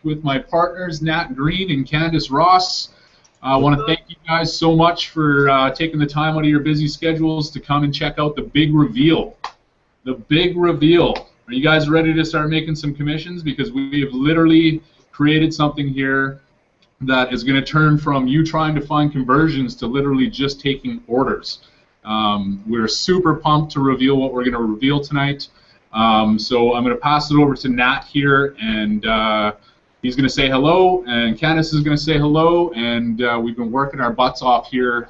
with my partners, Nat Green and Candace Ross. I want to thank you guys so much for taking the time out of your busy schedules to come and check out the big reveal. The big reveal. Are you guys ready to start making some commissions? Because we have literally created something here that is going to turn from you trying to find conversions to literally just taking orders. We're super pumped to reveal what we're going to reveal tonight. So I'm going to pass it over to Nat here, and he's going to say hello, and Candace is going to say hello, and we've been working our butts off here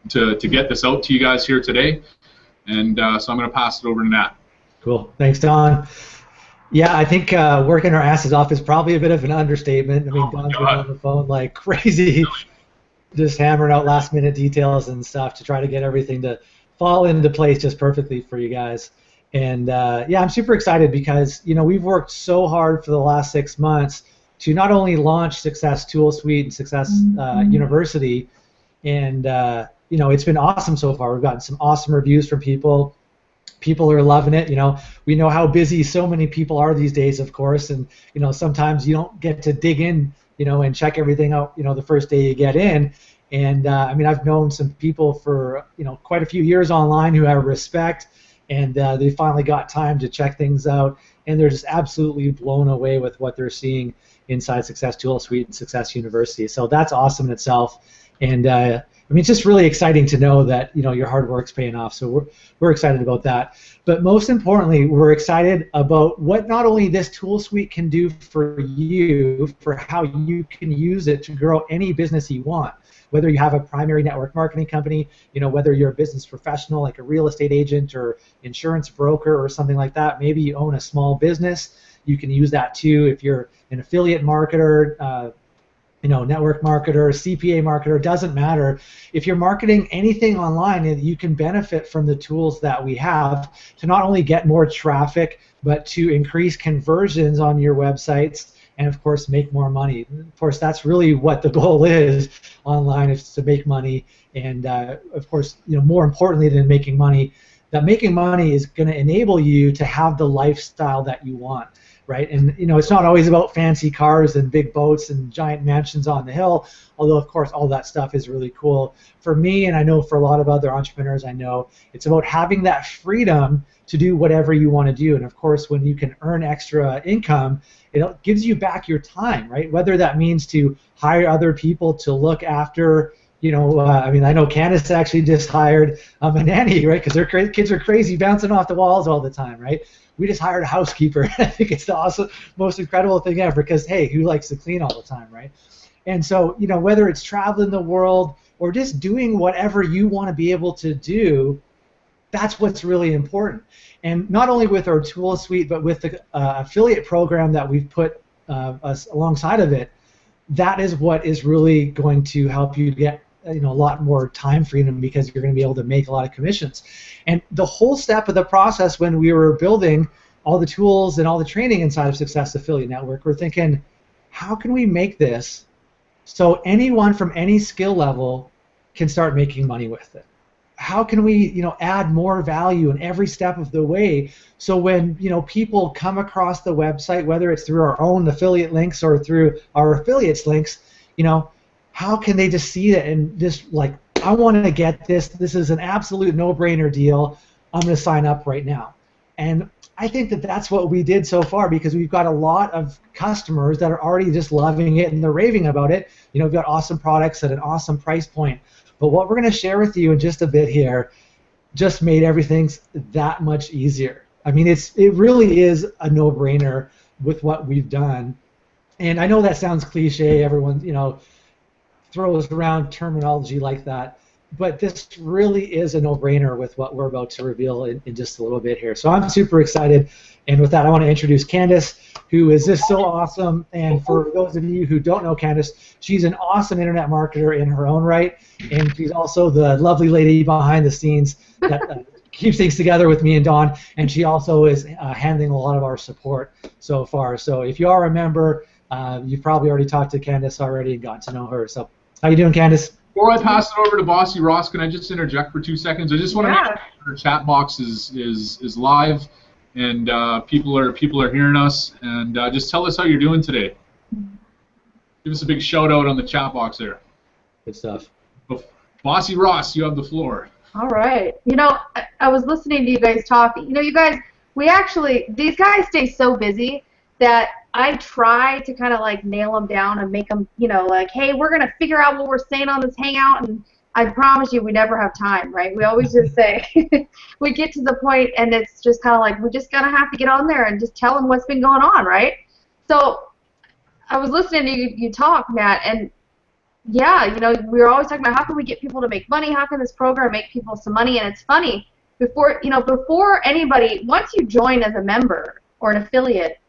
to get this out to you guys here today. And so I'm going to pass it over to Nat. Cool. Thanks, Don. Yeah, I think working our asses off is probably a bit of an understatement. I mean, Don's been on the phone like crazy, just hammering out last-minute details and stuff to try to get everything to fall into place just perfectly for you guys. And yeah, I'm super excited because we've worked so hard for the last 6 months to not only launch Success Tool Suite and Success University, and it's been awesome so far. We've gotten some awesome reviews from people. People are loving it. We know how busy so many people are these days, of course, and sometimes you don't get to dig in, and check everything out, the first day you get in. And I mean, I've known some people for quite a few years online who I respect, and they finally got time to check things out, and they're just absolutely blown away with what they're seeing inside Success Tool Suite and Success University. So that's awesome in itself, and I mean, it's just really exciting to know that your hard work's paying off. So we're excited about that. But most importantly, we're excited about what not only this tool suite can do for you, for how you can use it to grow any business you want. Whether you have a primary network marketing company, whether you're a business professional like a real estate agent or insurance broker or something like that. Maybe you own a small business. You can use that too. If you're an affiliate marketer, network marketer, CPA marketer, doesn't matter. If you're marketing anything online, you can benefit from the tools that we have to not only get more traffic, but to increase conversions on your websites and, of course, make more money. Of course, that's really what the goal is online, is to make money. And, of course, more importantly than making money, that making money is going to enable you to have the lifestyle that you want. Right, and it's not always about fancy cars and big boats and giant mansions on the hill, although of course all that stuff is really cool. For me, and I know for a lot of other entrepreneurs I know, it's about having that freedom to do whatever you want to do. And of course, when you can earn extra income, it gives you back your time, right? Whether that means to hire other people to look after, I mean, I know Candace actually just hired a nanny, right? Because their kids are crazy, bouncing off the walls all the time, right? We just hired a housekeeper. I think it's the most incredible thing ever because, hey, who likes to clean all the time, right? And so, whether it's traveling the world or just doing whatever you want to be able to do, that's what's really important. And not only with our tool suite, but with the affiliate program that we've put us alongside of it, that is what is really going to help you get a lot more time freedom because you're going to be able to make a lot of commissions. And the whole step of the process when we were building all the tools and all the training inside of Success Affiliate Network, we're thinking, how can we make this so anyone from any skill level can start making money with it? How can we, add more value in every step of the way so when, people come across the website, whether it's through our own affiliate links or through our affiliates links, how can they just see it and just like, I want to get this. This is an absolute no-brainer deal. I'm going to sign up right now. And I think that that's what we did so far because we've got a lot of customers that are already just loving it and they're raving about it. We've got awesome products at an awesome price point. But what we're going to share with you in just a bit here just made everything that much easier. I mean, it really is a no-brainer with what we've done. And I know that sounds cliche. Everyone, throws around terminology like that, but this really is a no-brainer with what we're about to reveal in just a little bit here. So I'm super excited, and with that I want to introduce Candace, who is just so awesome. And for those of you who don't know Candace, she's an awesome internet marketer in her own right, and she's also the lovely lady behind the scenes that keeps things together with me and Dawn, and she also is handling a lot of our support so far. So if you are a member, you've probably already talked to Candace already and gotten to know her. So how you doing, Candace? Before I pass it over to Bossy Ross, can I just interject for 2 seconds? I just want to make sure our chat box is live. and people are hearing us. And just tell us how you're doing today. Give us a big shout out on the chat box there. Good stuff. Bossy Ross, you have the floor. All right. You know, I was listening to you guys talk. You know, you guys, these guys stay so busy that I try to kind of like nail them down and make them, you know, like, hey, we're going to figure out what we're saying on this hangout, and I promise you we never have time, right? We always just say, we get to the point and it's just kind of like, we just going to have to get on there and just tell them what's been going on, right? So I was listening to you talk, Matt, and yeah, you know, we were always talking about how can we get people to make money, how can this program make people some money, and it's funny, before anybody, once you join as a member or an affiliate,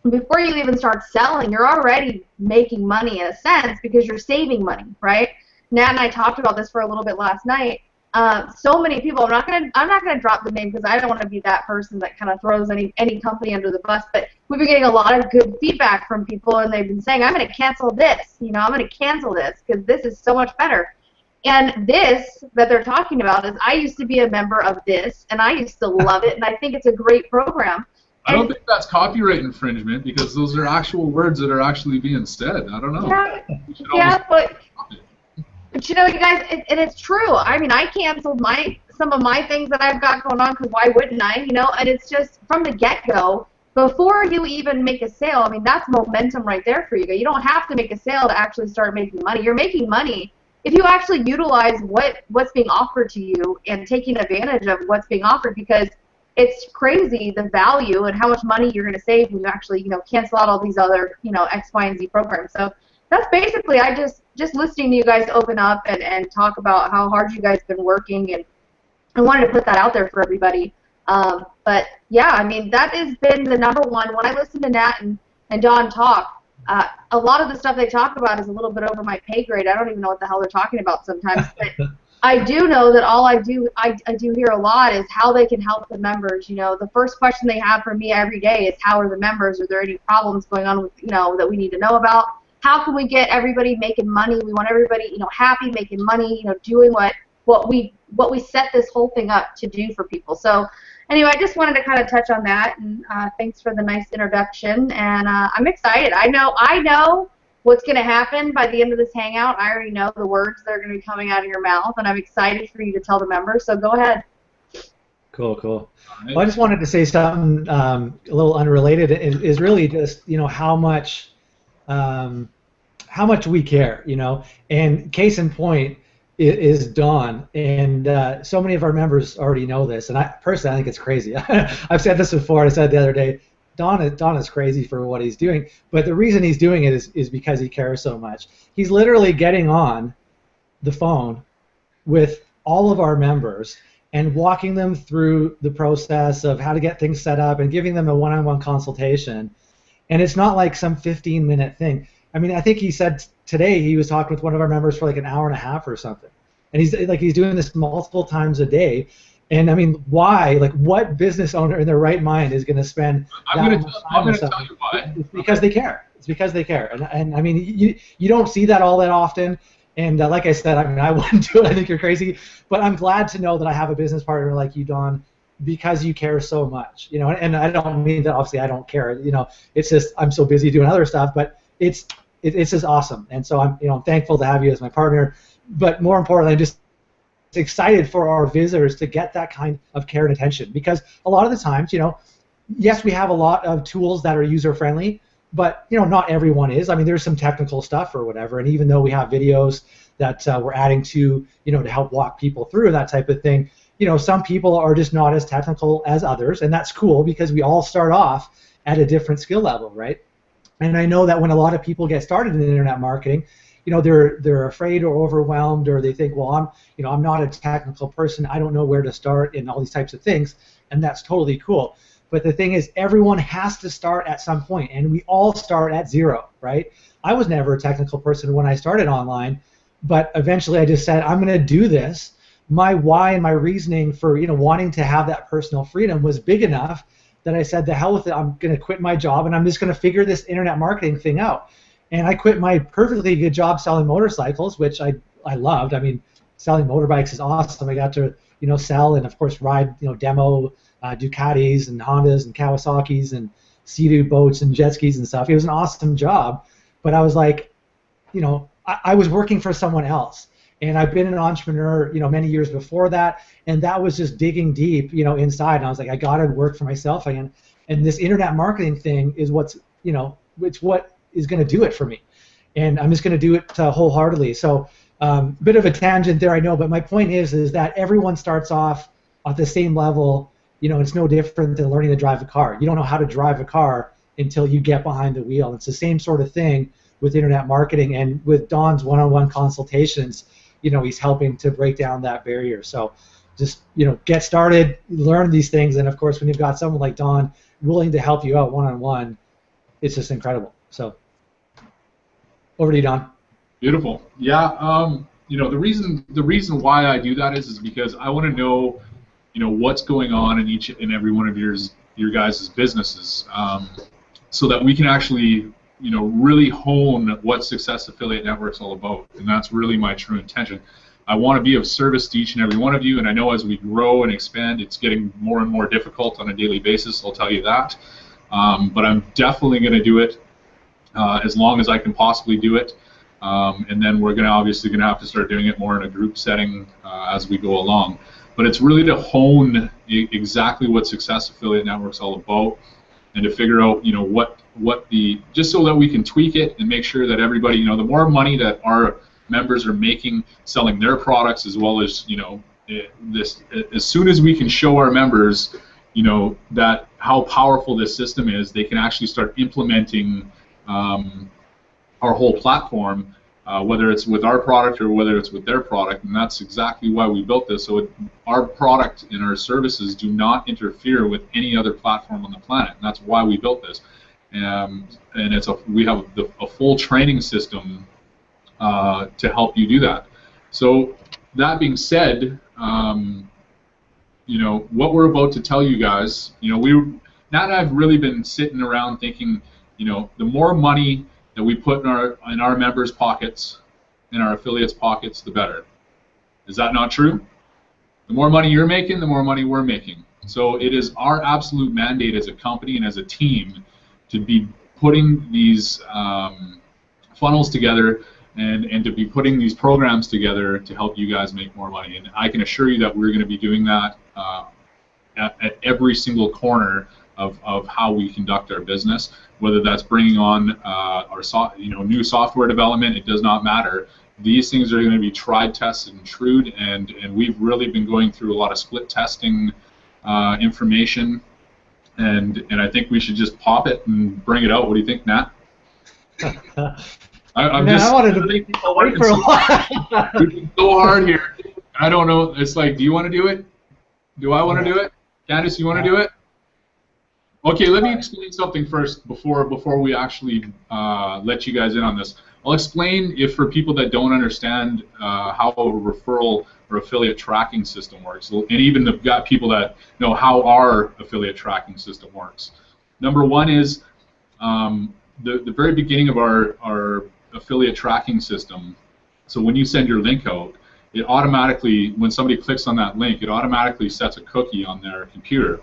before you even start selling, you're already making money in a sense because you're saving money, right? Nat and I talked about this for a little bit last night. So many people, I'm not gonna drop the name because I don't want to be that person that kind of throws any company under the bus, but we've been getting a lot of good feedback from people, and they've been saying, I'm going to cancel this, you know, I'm going to cancel this because this is so much better. And this that they're talking about is, I used to be a member of this, and I used to love it, and I think it's a great program. I don't think that's copyright infringement because those are actual words that are actually being said. I don't know. Yeah, but you know, you guys, and it's true. I mean, I canceled some of my things that I've got going on because why wouldn't I, you know? And it's just from the get-go, before you even make a sale, I mean, that's momentum right there for you. You don't have to make a sale to actually start making money. You're making money if you actually utilize what's being offered to you and taking advantage of what's being offered, because it's crazy the value and how much money you're going to save when you actually, you know, cancel out all these other, you know, X, Y, and Z programs. So that's basically, I just listening to you guys open up and talk about how hard you guys have been working, and I wanted to put that out there for everybody. But yeah, I mean, that has been the number one. When I listen to Nat and Don talk, a lot of the stuff they talk about is a little bit over my pay grade. I don't even know what the hell they're talking about sometimes. But I do know that all I do hear a lot is how they can help the members. You know, the first question they have for me every day is, how are the members? Are there any problems going on with, you know, that we need to know about? How can we get everybody making money? We want everybody, you know, happy, making money, you know, doing what we set this whole thing up to do for people. So anyway, I just wanted to kind of touch on that, and thanks for the nice introduction, and I'm excited. I know what's going to happen by the end of this hangout. I already know the words that are going to be coming out of your mouth, and I'm excited for you to tell the members, so go ahead. Cool. Well, I just wanted to say something a little unrelated. Is really just, you know, how much we care, you know, and case in point is Don, and so many of our members already know this, and I personally think it's crazy. I've said this before. I said the other day, Don is crazy for what he's doing, but the reason he's doing it is because he cares so much. He's literally getting on the phone with all of our members and walking them through the process of how to get things set up and giving them a one-on-one consultation. And it's not like some 15-minute thing. I mean, I think he said today he was talking with one of our members for like an hour and a half or something. And he's doing this multiple times a day. And I mean, why? Like, what business owner in their right mind is going to spend I'm going to tell you why. It's because they care. It's because they care. And I mean, you don't see that all that often. And like I said, I mean, I wouldn't do it. I think you're crazy. But I'm glad to know that I have a business partner like you, Don, because you care so much. You know, and I don't mean that obviously I don't care. You know, it's just I'm so busy doing other stuff. But it's just awesome. And so I'm thankful to have you as my partner. But more importantly, I'm just excited for our visitors to get that kind of care and attention, because a lot of the times, you know, yes, we have a lot of tools that are user friendly, but you know, not everyone is. I mean, there's some technical stuff or whatever, and even though we have videos that we're adding to, you know, to help walk people through that type of thing, you know, some people are just not as technical as others, and that's cool because we all start off at a different skill level, right? And I know that when a lot of people get started in internet marketing, you know, they're afraid or overwhelmed, or they think, well, I'm not a technical person, I don't know where to start, and all these types of things, and that's totally cool. But the thing is, everyone has to start at some point, and we all start at zero, right? I was never a technical person when I started online, but eventually I just said, I'm going to do this. My why and my reasoning for, you know, wanting to have that personal freedom was big enough that I said, the hell with it, I'm going to quit my job, and I'm just going to figure this internet marketing thing out. And I quit my perfectly good job selling motorcycles, which I loved. I mean, selling motorbikes is awesome. I got to, you know, sell and of course ride, you know, demo Ducatis and Hondas and Kawasaki's and Sea-Doo boats and jet skis and stuff. It was an awesome job, but I was like, you know, I was working for someone else. And I've been an entrepreneur, you know, many years before that, and that was just digging deep, you know, inside. And I was like, I got to work for myself again. And this internet marketing thing is what's, you know, it's what is going to do it for me. And I'm just going to do it wholeheartedly. So, bit of a tangent there, I know, but my point is that everyone starts off at the same level. You know, it's no different than learning to drive a car. You don't know how to drive a car until you get behind the wheel. It's the same sort of thing with internet marketing, and with Don's one-on-one consultations, you know, he's helping to break down that barrier. So just, you know, get started, learn these things, and of course when you've got someone like Don willing to help you out one-on-one, it's just incredible. So over to you, Don. Beautiful. Yeah, you know, the reason why I do that is because I want to know, you know, what's going on in each and every one of your guys' businesses, so that we can actually, you know, really hone what Success Affiliate Network's all about, and that's really my true intention. I want to be of service to each and every one of you, and I know as we grow and expand, it's getting more and more difficult on a daily basis, I'll tell you that. But I'm definitely going to do it as long as I can possibly do it, and then we're obviously going to have to start doing it more in a group setting as we go along. But it's really to hone exactly what Success Affiliate Network's all about, and to figure out, you know, what just so that we can tweak it and make sure that everybody, you know, the more money that our members are making selling their products, as well as, you know, as soon as we can show our members, you know, that how powerful this system is, they can actually start implementing our whole platform, whether it's with our product or whether it's with their product, and that's exactly why we built this. So our product and our services do not interfere with any other platform on the planet, and that's why we built this. And we have a full training system to help you do that. So that being said, you know, what we're about to tell you guys, you know, Nat and I have really been sitting around thinking, you know, the more money that we put in our members' pockets, in our affiliates' pockets, the better. Is that not true? The more money you're making, the more money we're making. So it is our absolute mandate as a company and as a team to be putting these funnels together and to be putting these programs together to help you guys make more money. And I can assure you that we're going to be doing that at every single corner of how we conduct our business, whether that's bringing on new software development. It does not matter. These things are going to be tried, tested, and true, and we've really been going through a lot of split testing information, and I think we should just pop it and bring it out. What do you think, Nat? I wanted to make people wait for a while. We've been so hard here. I don't know. It's like, do you want to do it? Do I want to do it? Candice, you want to do it? Okay, let me explain something first before we actually let you guys in on this. I'll explain, if for people that don't understand how a referral or affiliate tracking system works, and even have got people that know how our affiliate tracking system works. Number one is the very beginning of our affiliate tracking system. So when you send your link out, it automatically, when somebody clicks on that link, it automatically sets a cookie on their computer.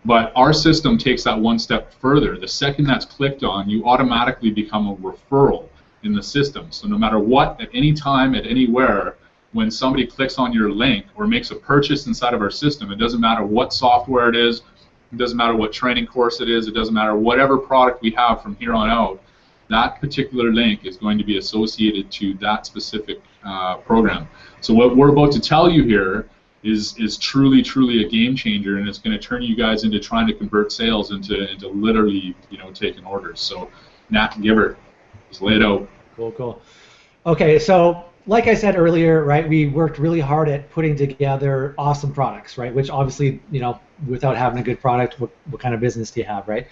But our system takes that one step further. The second that's clicked on, you automatically become a referral in the system. So no matter what, at any time, at anywhere, when somebody clicks on your link or makes a purchase inside of our system, it doesn't matter what software it is, it doesn't matter what training course it is, it doesn't matter whatever product we have from here on out, that particular link is going to be associated to that specific program. So what we're about to tell you here is truly a game changer, and it's going to turn you guys into trying to convert sales into literally, you know, taking orders. So Nat, give her, just lay it out. Cool. Okay, so like I said earlier, right, we worked really hard at putting together awesome products, right, which obviously, you know, without having a good product, what kind of business do you have, right?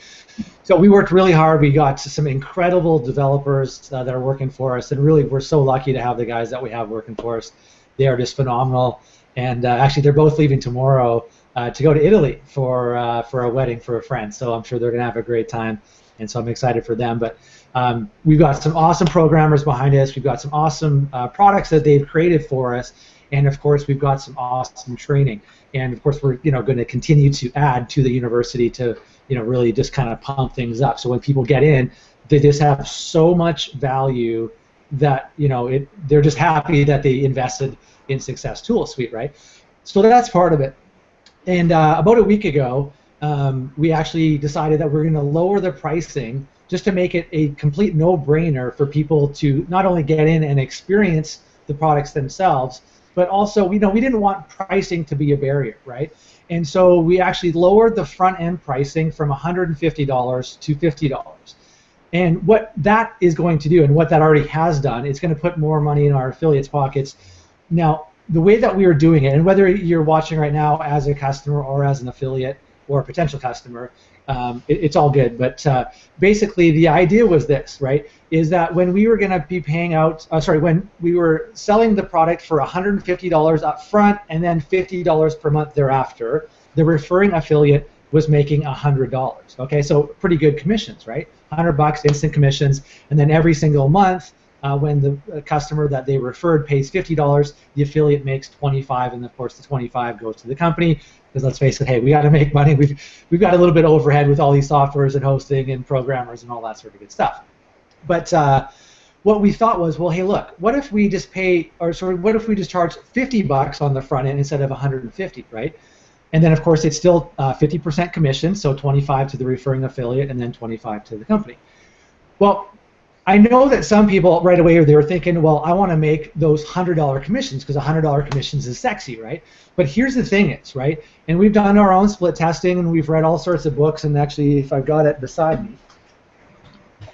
So we worked really hard. We got some incredible developers that are working for us, and really we're so lucky to have the guys that we have working for us. They are just phenomenal. And actually, they're both leaving tomorrow to go to Italy for a wedding for a friend. So I'm sure they're going to have a great time, and so I'm excited for them. But we've got some awesome programmers behind us. We've got some awesome products that they've created for us, And of course, we've got some awesome training. And of course, we're going to continue to add to the university to really just kind of pump things up. So when people get in, they just have so much value that they're just happy that they invested in Success Tool Suite, right? So that's part of it. And about a week ago, we actually decided that we're going to lower the pricing just to make it a complete no-brainer for people to not only get in and experience the products themselves, but also we didn't want pricing to be a barrier, right? And so we actually lowered the front-end pricing from $150 to $50. And what that is going to do, and what that already has done, it's going to put more money in our affiliates' pockets. Now, the way that we are doing it, and whether you're watching right now as a customer or as an affiliate or a potential customer, it's all good. But basically, the idea was this, right? Is that when we were going to be paying out, when we were selling the product for $150 up front and then $50 per month thereafter, the referring affiliate was making $100. Okay, so pretty good commissions, right? $100 instant commissions, and then every single month, when the customer that they referred pays $50, the affiliate makes $25, and of course the $25 goes to the company. Because let's face it, hey, we got to make money. We've got a little bit of overhead with all these softwares and hosting and programmers and all that sort of good stuff. But what we thought was, well, hey, look, what if we just what if we just charge $50 on the front end instead of $150, right? And then of course it's still 50% commission, so 25 to the referring affiliate and then 25 to the company. Well, I know that some people right away they were thinking, well, I want to make those $100 commissions because $100 commissions is sexy, right? But here's the thing is, right, and we've done our own split testing and we've read all sorts of books, and actually if I've got it beside me,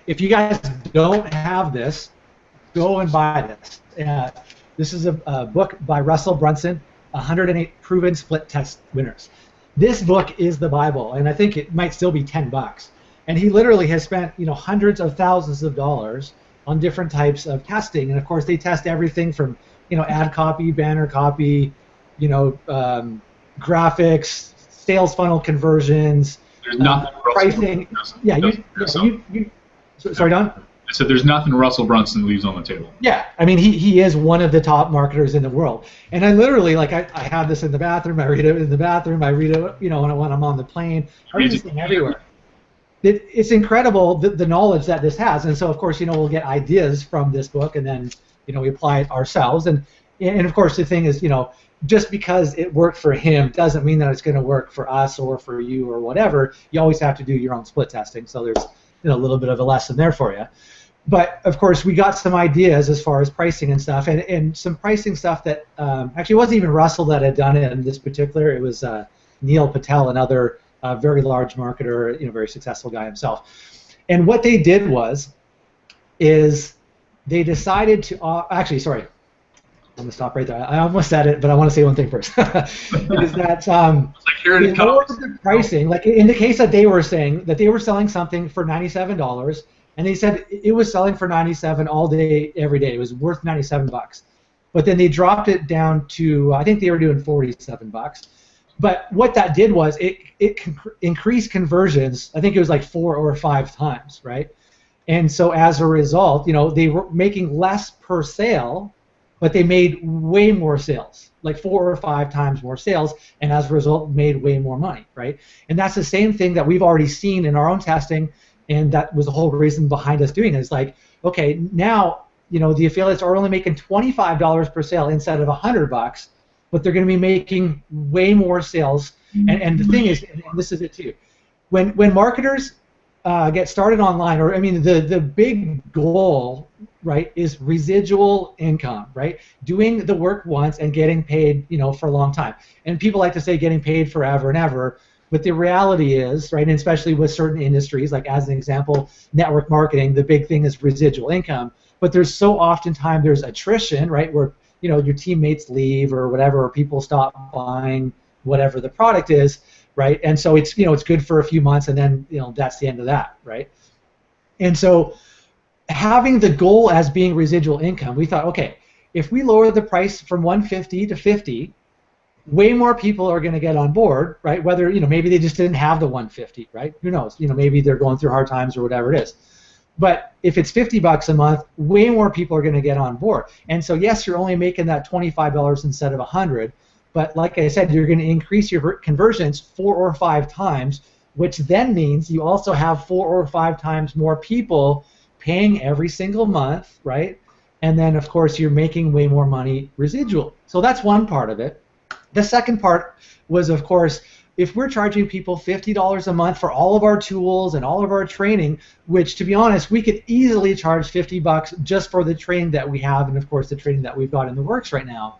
if you guys don't have this, go and buy this. This is a book by Russell Brunson, 108 Proven Split Test Winners. This book is the Bible, and I think it might still be $10. And he literally has spent, hundreds of thousands of dollars on different types of testing. And of course, they test everything from, ad copy, banner copy, graphics, sales funnel conversions, there's nothing pricing. Sorry, Don? I said there's nothing Russell Brunson leaves on the table. Yeah, I mean, he is one of the top marketers in the world. And I literally, I have this in the bathroom. I read it in the bathroom. I read it, when I'm on the plane. I read this thing everywhere. It's incredible the knowledge that this has, and so of course we'll get ideas from this book, and then we apply it ourselves, and of course the thing is just because it worked for him doesn't mean that it's going to work for us or for you or whatever. You always have to do your own split testing, so there's a little bit of a lesson there for you. But of course we got some ideas as far as pricing and stuff, and some pricing stuff that actually it wasn't even Russell that had done it in this particular. It was Neil Patel, another very large marketer, very successful guy himself. And what they did is they decided to actually, sorry, I'm gonna stop right there. I almost said it, but I want to say one thing first. Is that they lowered the pricing, like in the case that they were saying that they were selling something for $97, and they said it was selling for $97 all day, every day. It was worth $97. But then they dropped it down to, I think they were doing $47. But what that did was it increased conversions. I think it was like 4 or 5 times, right? And so as a result, they were making less per sale, but they made way more sales, like 4 or 5 times more sales, and as a result, made way more money, right? And that's the same thing that we've already seen in our own testing, and that was the whole reason behind us doing it. It's like, okay, now the affiliates are only making $25 per sale instead of $100. But they're going to be making way more sales. And the thing is, and this is it too, when marketers get started online, or I mean, the big goal, right, is residual income, right? Doing the work once and getting paid, for a long time. And people like to say getting paid forever and ever. But the reality is, right, and especially with certain industries, like as an example, network marketing, the big thing is residual income. But there's so oftentimes there's attrition, right, where your teammates leave or whatever, or people stop buying whatever the product is, right? And so it's it's good for a few months, and then that's the end of that, right? And so having the goal as being residual income, we thought, okay, if we lower the price from $150 to $50, way more people are going to get on board, right? Whether maybe they just didn't have the $150, right? Who knows? Maybe they're going through hard times or whatever it is. But if it's $50 a month, way more people are going to get on board. And so yes, you're only making that $25 instead of $100. But like I said, you're going to increase your conversions 4 or 5 times, which then means you also have 4 or 5 times more people paying every single month, right? And then, of course, you're making way more money residual. So that's one part of it. The second part was, of course, if we're charging people $50 a month for all of our tools and all of our training, which, to be honest, we could easily charge $50 just for the training that we have and, of course, the training that we've got in the works right now.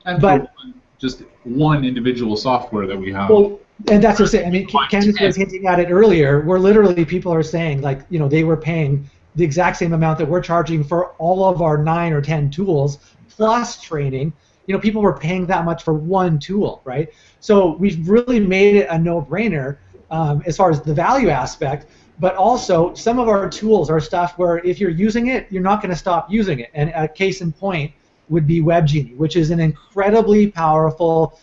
And but just one individual software that we have. Well, and that's what I mean, Candace was hinting at it earlier, where literally people are saying, like, you know, they were paying the exact same amount that we're charging for all of our 9 or 10 tools plus training. You know, people were paying that much for one tool, right? So we've really made it a no-brainer as far as the value aspect, but also some of our tools are stuff where if you're using it, you're not going to stop using it. And a case in point would be WebGenie, which is an incredibly powerful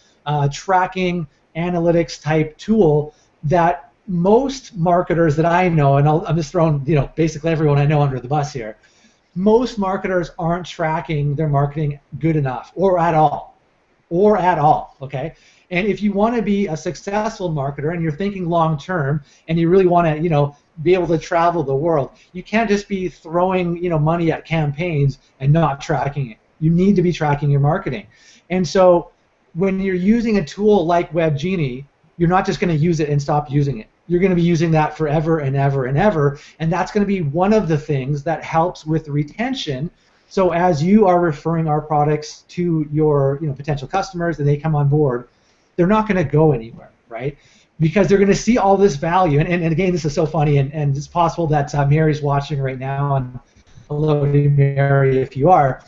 tracking analytics type tool that most marketers that I know, and I'm just throwing, you know, basically everyone I know under the bus here, most marketers aren't tracking their marketing good enough or at all, okay? And if you want to be a successful marketer and you're thinking long term and you really want to, you know, be able to travel the world, you can't just be throwing, you know, money at campaigns and not tracking it. You need to be tracking your marketing. And so when you're using a tool like WebGenie, you're not just going to use it and stop using it. You're going to be using that forever and ever and ever, and that's going to be one of the things that helps with retention. So as you are referring our products to your, you know, potential customers and they come on board, they're not going to go anywhere, right? Because they're going to see all this value. And again, this is so funny, and it's possible that Mary's watching right now, and hello to Mary if you are.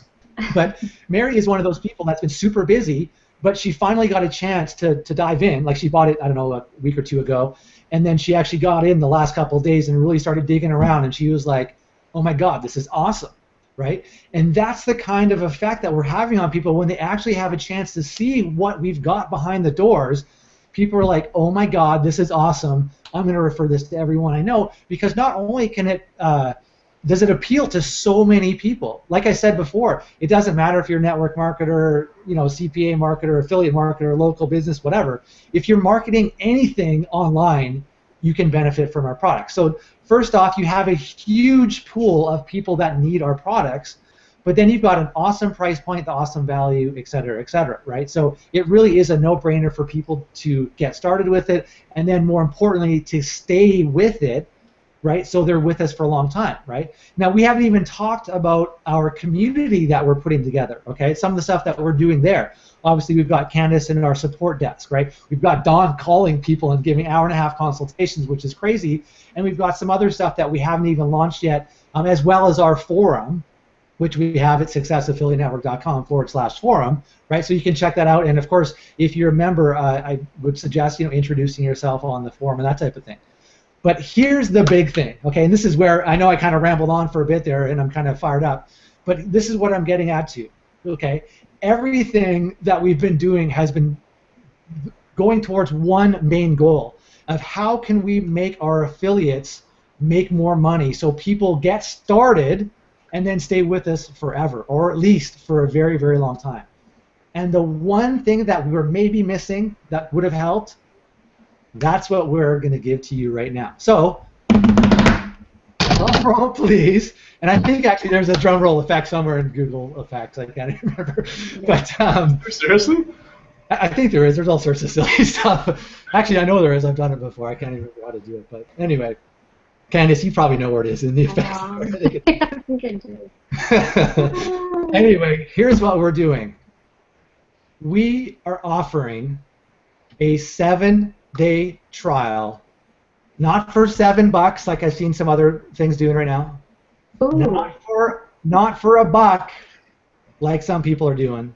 But Mary is one of those people that's been super busy, but she finally got a chance to dive in. Like, she bought it, I don't know, a week or two ago, and then she actually got in the last couple of days and really started digging around, and she was like, oh my God, this is awesome, right? And that's the kind of effect that we're having on people when they actually have a chance to see what we've got behind the doors. People are like, oh my God, this is awesome. I'm going to refer this to everyone I know, because not only can it does it appeal to so many people. Like I said before, it doesn't matter if you're a network marketer, you know, CPA marketer, affiliate marketer, local business, whatever. If you're marketing anything online, you can benefit from our products. So first off, you have a huge pool of people that need our products, but then you've got an awesome price point, the awesome value, et cetera, right? So it really is a no-brainer for people to get started with it, and then more importantly, to stay with it, right? So they're with us for a long time, right? Now, we haven't even talked about our community that we're putting together, okay? Some of the stuff that we're doing there. Obviously, we've got Candace in our support desk, right? We've got Dawn calling people and giving hour-and-a-half consultations, which is crazy. And we've got some other stuff that we haven't even launched yet, as well as our forum, which we have at successaffiliatenetwork.com/forum, right? So you can check that out. And, of course, if you're a member, I would suggest, you know, introducing yourself on the forum and that type of thing. But here's the big thing, okay? And this is where I know I kind of rambled on for a bit there, and I'm kind of fired up. But this is what I'm getting at to, okay? Everything that we've been doing has been going towards one main goal of how can we make our affiliates make more money so people get started and then stay with us forever, or at least for a very, very long time. And the one thing that we were maybe missing that would have helped, that's what we're going to give to you right now. So, drum roll, please. And I think actually there's a drum roll effect somewhere in Google Effects. I can't remember. But seriously? I think there is. There's all sorts of silly stuff. Actually, I know there is. I've done it before. I can't even remember how to do it. But anyway, Candace, you probably know where it is in the effects. I think I do. Anyway, here's what we're doing. We are offering a 7-day trial, not for $7 like I've seen some other things doing right now. Ooh. Not for $1 like some people are doing.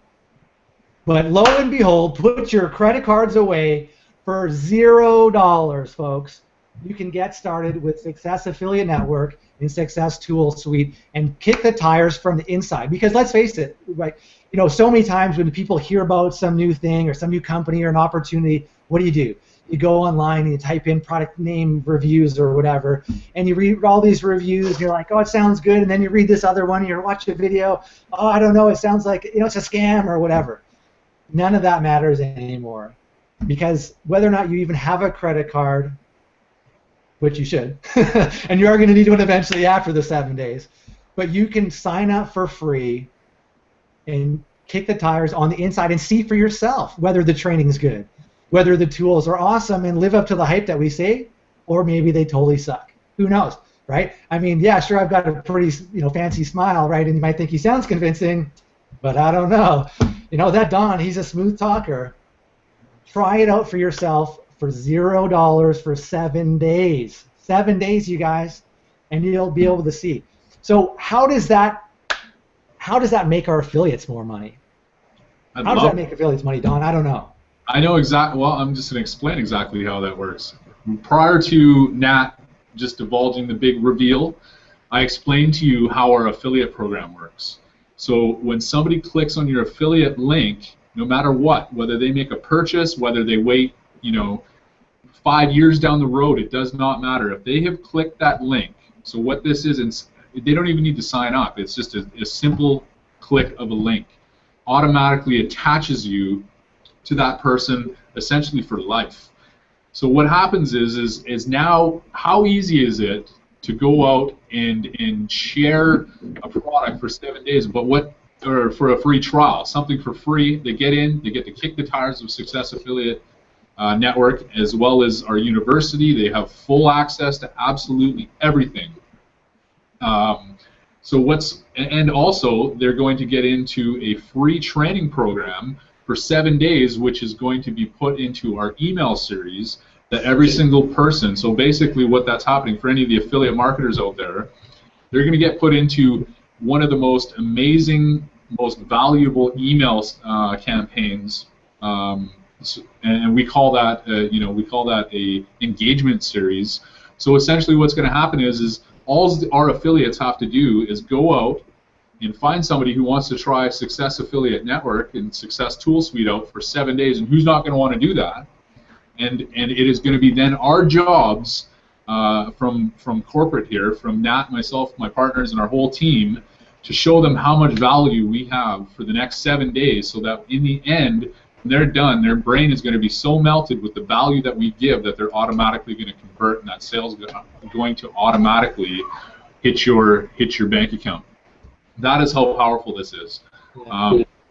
But lo and behold, put your credit cards away for $0, folks. You can get started with Success Affiliate Network and Success Tool Suite and kick the tires from the inside. Because let's face it, right? You know, so many times when people hear about some new thing or some new company or an opportunity, what do? you go online and you type in product name reviews or whatever, and you read all these reviews, and you're like, oh, it sounds good, and then you read this other one, and you watch a video, oh, I don't know, it sounds like, it's a scam or whatever. None of that matters anymore, because whether or not you even have a credit card, which you should, and you are going to need one eventually after the 7 days, but you can sign up for free and kick the tires on the inside and see for yourself whether the training's good, whether the tools are awesome and live up to the hype that we say, or maybe they totally suck. Who knows, right? I mean, yeah, sure, I've got a pretty, fancy smile, right? And you might think he sounds convincing, but I don't know. That Don, he's a smooth talker. Try it out for yourself for $0 for 7 days. 7 days, you guys, and you'll be able to see. So how does that make our affiliates more money? How does that make affiliates money, Don? I don't know. I know exactly. Well, I'm just going to explain exactly how that works. Prior to Nat just divulging the big reveal, I explained to you how our affiliate program works. So when somebody clicks on your affiliate link, no matter what, whether they make a purchase, whether they wait, 5 years down the road, it does not matter. If they have clicked that link, so what this is, they don't even need to sign up. It's just a simple click of a link. Automatically attaches you to that person essentially for life. So what happens is now, how easy is it to go out and share a product for 7 days, or for a free trial, something for free. They get in, they get to kick the tires of Success Affiliate Network, as well as our university. They have full access to absolutely everything. And also they're going to get into a free training program for 7 days, which is going to be put into our email series that every single person, so basically what that's happening for any of the affiliate marketers out there, they're going to get put into one of the most amazing, most valuable email campaigns, and we call that, a engagement series. So essentially what's going to happen is all our affiliates have to do is go out and find somebody who wants to try Success Affiliate Network and Success Tool Suite out for 7 days, and who's not going to want to do that? And it is going to be then our jobs from corporate here, from Nat, myself, my partners, and our whole team, to show them how much value we have for the next 7 days, so that in the end, when they're done, their brain is going to be so melted with the value that we give that they're automatically going to convert, and that sales is going to automatically hit your bank account. That is how powerful this is.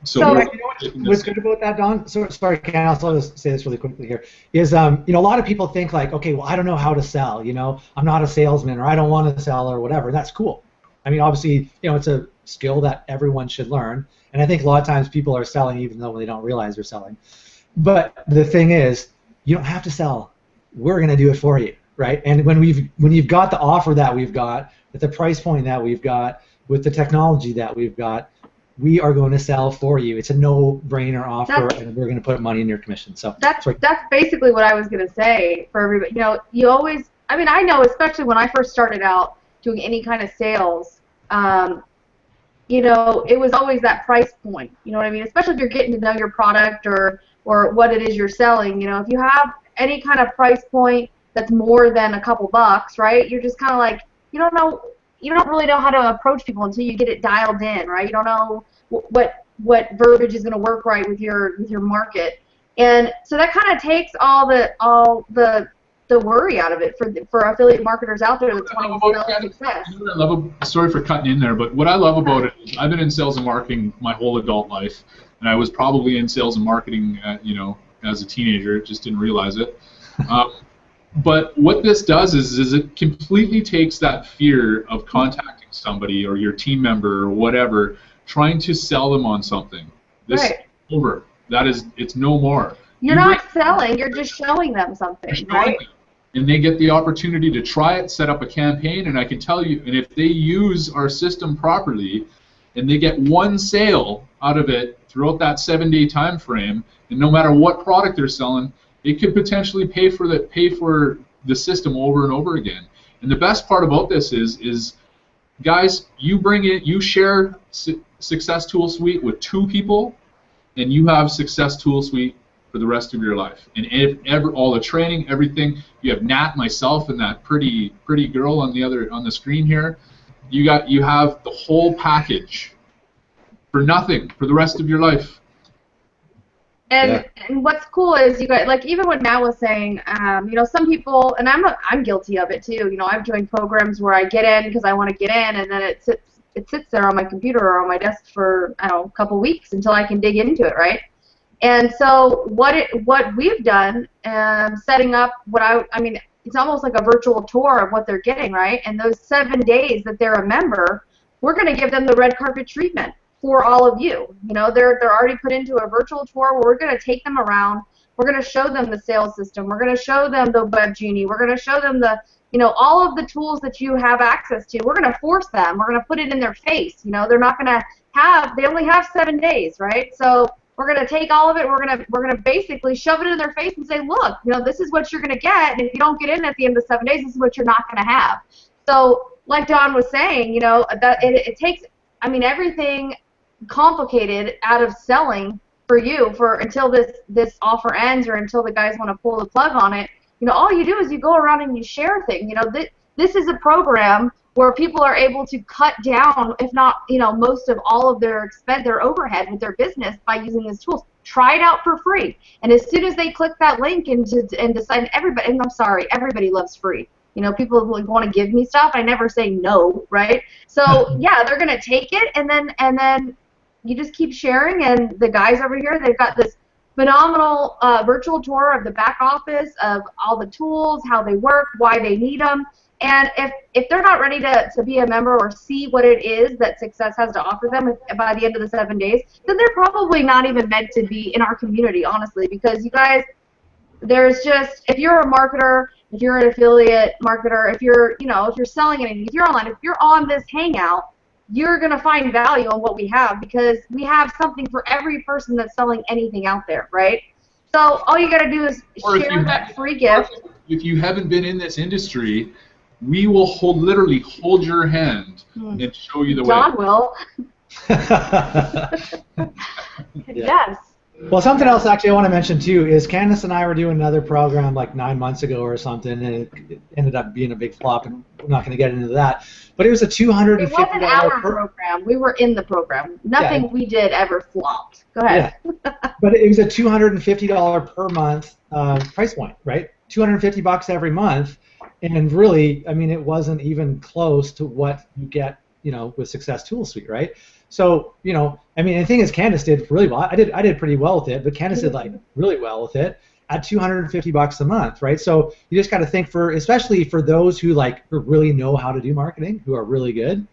So what's good about that, Don? So, sorry, can I also say this really quickly here? Is a lot of people think like, okay, well, I don't know how to sell. I'm not a salesman, or I don't want to sell, or whatever. That's cool. I mean, obviously, it's a skill that everyone should learn, and I think a lot of times people are selling even though they don't realize they're selling. But the thing is, you don't have to sell. We're going to do it for you, right? And when you've got the offer that we've got, with the price point that we've got, with the technology that we've got, we are going to sell for you. It's a no-brainer offer, and we're going to put money in your commission. So that's basically what I was going to say for everybody. You always, I know, especially when I first started out doing any kind of sales, it was always that price point. You know what I mean? Especially if you're getting to know your product or what it is you're selling. If you have any kind of price point that's more than a couple bucks, right? You're just kind of like, you don't really know how to approach people until you get it dialed in, right? You don't know what verbiage is going to work right with your market, and so that kind of takes all the worry out of it for affiliate marketers out there that's wanting to sell success. Sorry for cutting in there, but what I love about it is I've been in sales and marketing my whole adult life, and I was probably in sales and marketing, as a teenager, just didn't realize it. But what this does is it completely takes that fear of contacting somebody or your team member or whatever, trying to sell them on something. This is over. It's no more. You're not selling, you're just showing them something, right? And they get the opportunity to try it, set up a campaign, and I can tell you, and if they use our system properly, and they get one sale out of it throughout that 7-day time frame, and no matter what product they're selling, it could potentially pay for the system over and over again. And the best part about this is guys, you share Success Tool Suite with 2 people, and you have Success Tool Suite for the rest of your life. And all the training, everything. You have Nat, myself, and that pretty girl on the screen here. You have the whole package for nothing for the rest of your life. And what's cool is you guys, like, even what Matt was saying, you know, some people, and I'm guilty of it too. You know, I've joined programs where I get in because I want to get in, and then it sits there on my computer or on my desk for, I don't know, a couple weeks until I can dig into it, right? And so what we've done, setting up I mean, it's almost like a virtual tour of what they're getting, right? And those 7 days that they're a member, we're going to give them the red carpet treatment for all of you. You know, they're already put into a virtual tour where we're going to take them around. We're going to show them the sales system. We're going to show them the Web Genie. We're going to show them the, you know, all of the tools that you have access to. We're going to force them. We're going to put it in their face. You know, they're not going to have. They only have 7 days, right? So we're going to take all of it. We're going to basically shove it in their face and say, look, you know, this is what you're going to get, and if you don't get in at the end of the 7 days, this is what you're not going to have. So, like Don was saying, you know, that it takes, I mean, everything complicated out of selling for you until this offer ends or until the guys want to pull the plug on it. You know, all you do is you go around and you share things. You know, this is a program where people are able to cut down, if not, you know, most of all of their overhead with their business by using these tools. Try it out for free, and as soon as they click that link and decide, everybody, and I'm sorry, everybody loves free. You know, people want to give me stuff. I never say no, right? So yeah, they're gonna take it, and then you just keep sharing. And the guys over here, they've got this phenomenal virtual tour of the back office, of all the tools, how they work, why they need them. And if they're not ready to be a member or see what it is that Success has to offer them by the end of the 7 days, then they're probably not even meant to be in our community, honestly, because you guys, there's just, if you're a marketer, if you're an affiliate marketer, if you're selling anything, if you're online, if you're on this Hangout, you're going to find value in what we have, because we have something for every person that's selling anything out there, right? So all you got to do is share that free gift. If you haven't been in this industry, we will literally hold your hand and show you the way. John will. Yes. Well, something else actually I want to mention too is Candace and I were doing another program like 9 months ago or something, and it ended up being a big flop, and we're not going to get into that. But it was a $250 It wasn't our program. We were in the program. Nothing we did ever flopped. Go ahead. Yeah. But it was a $250 per month price point, right? $250 every month. And really, I mean, it wasn't even close to what you get, you know, with Success Tool Suite, right? So, you know, I mean, the thing is, Candace did really well. I did pretty well with it, but Candace did like really well with it at $250 a month, right? So you just got to think especially for those who really know how to do marketing, who are really good.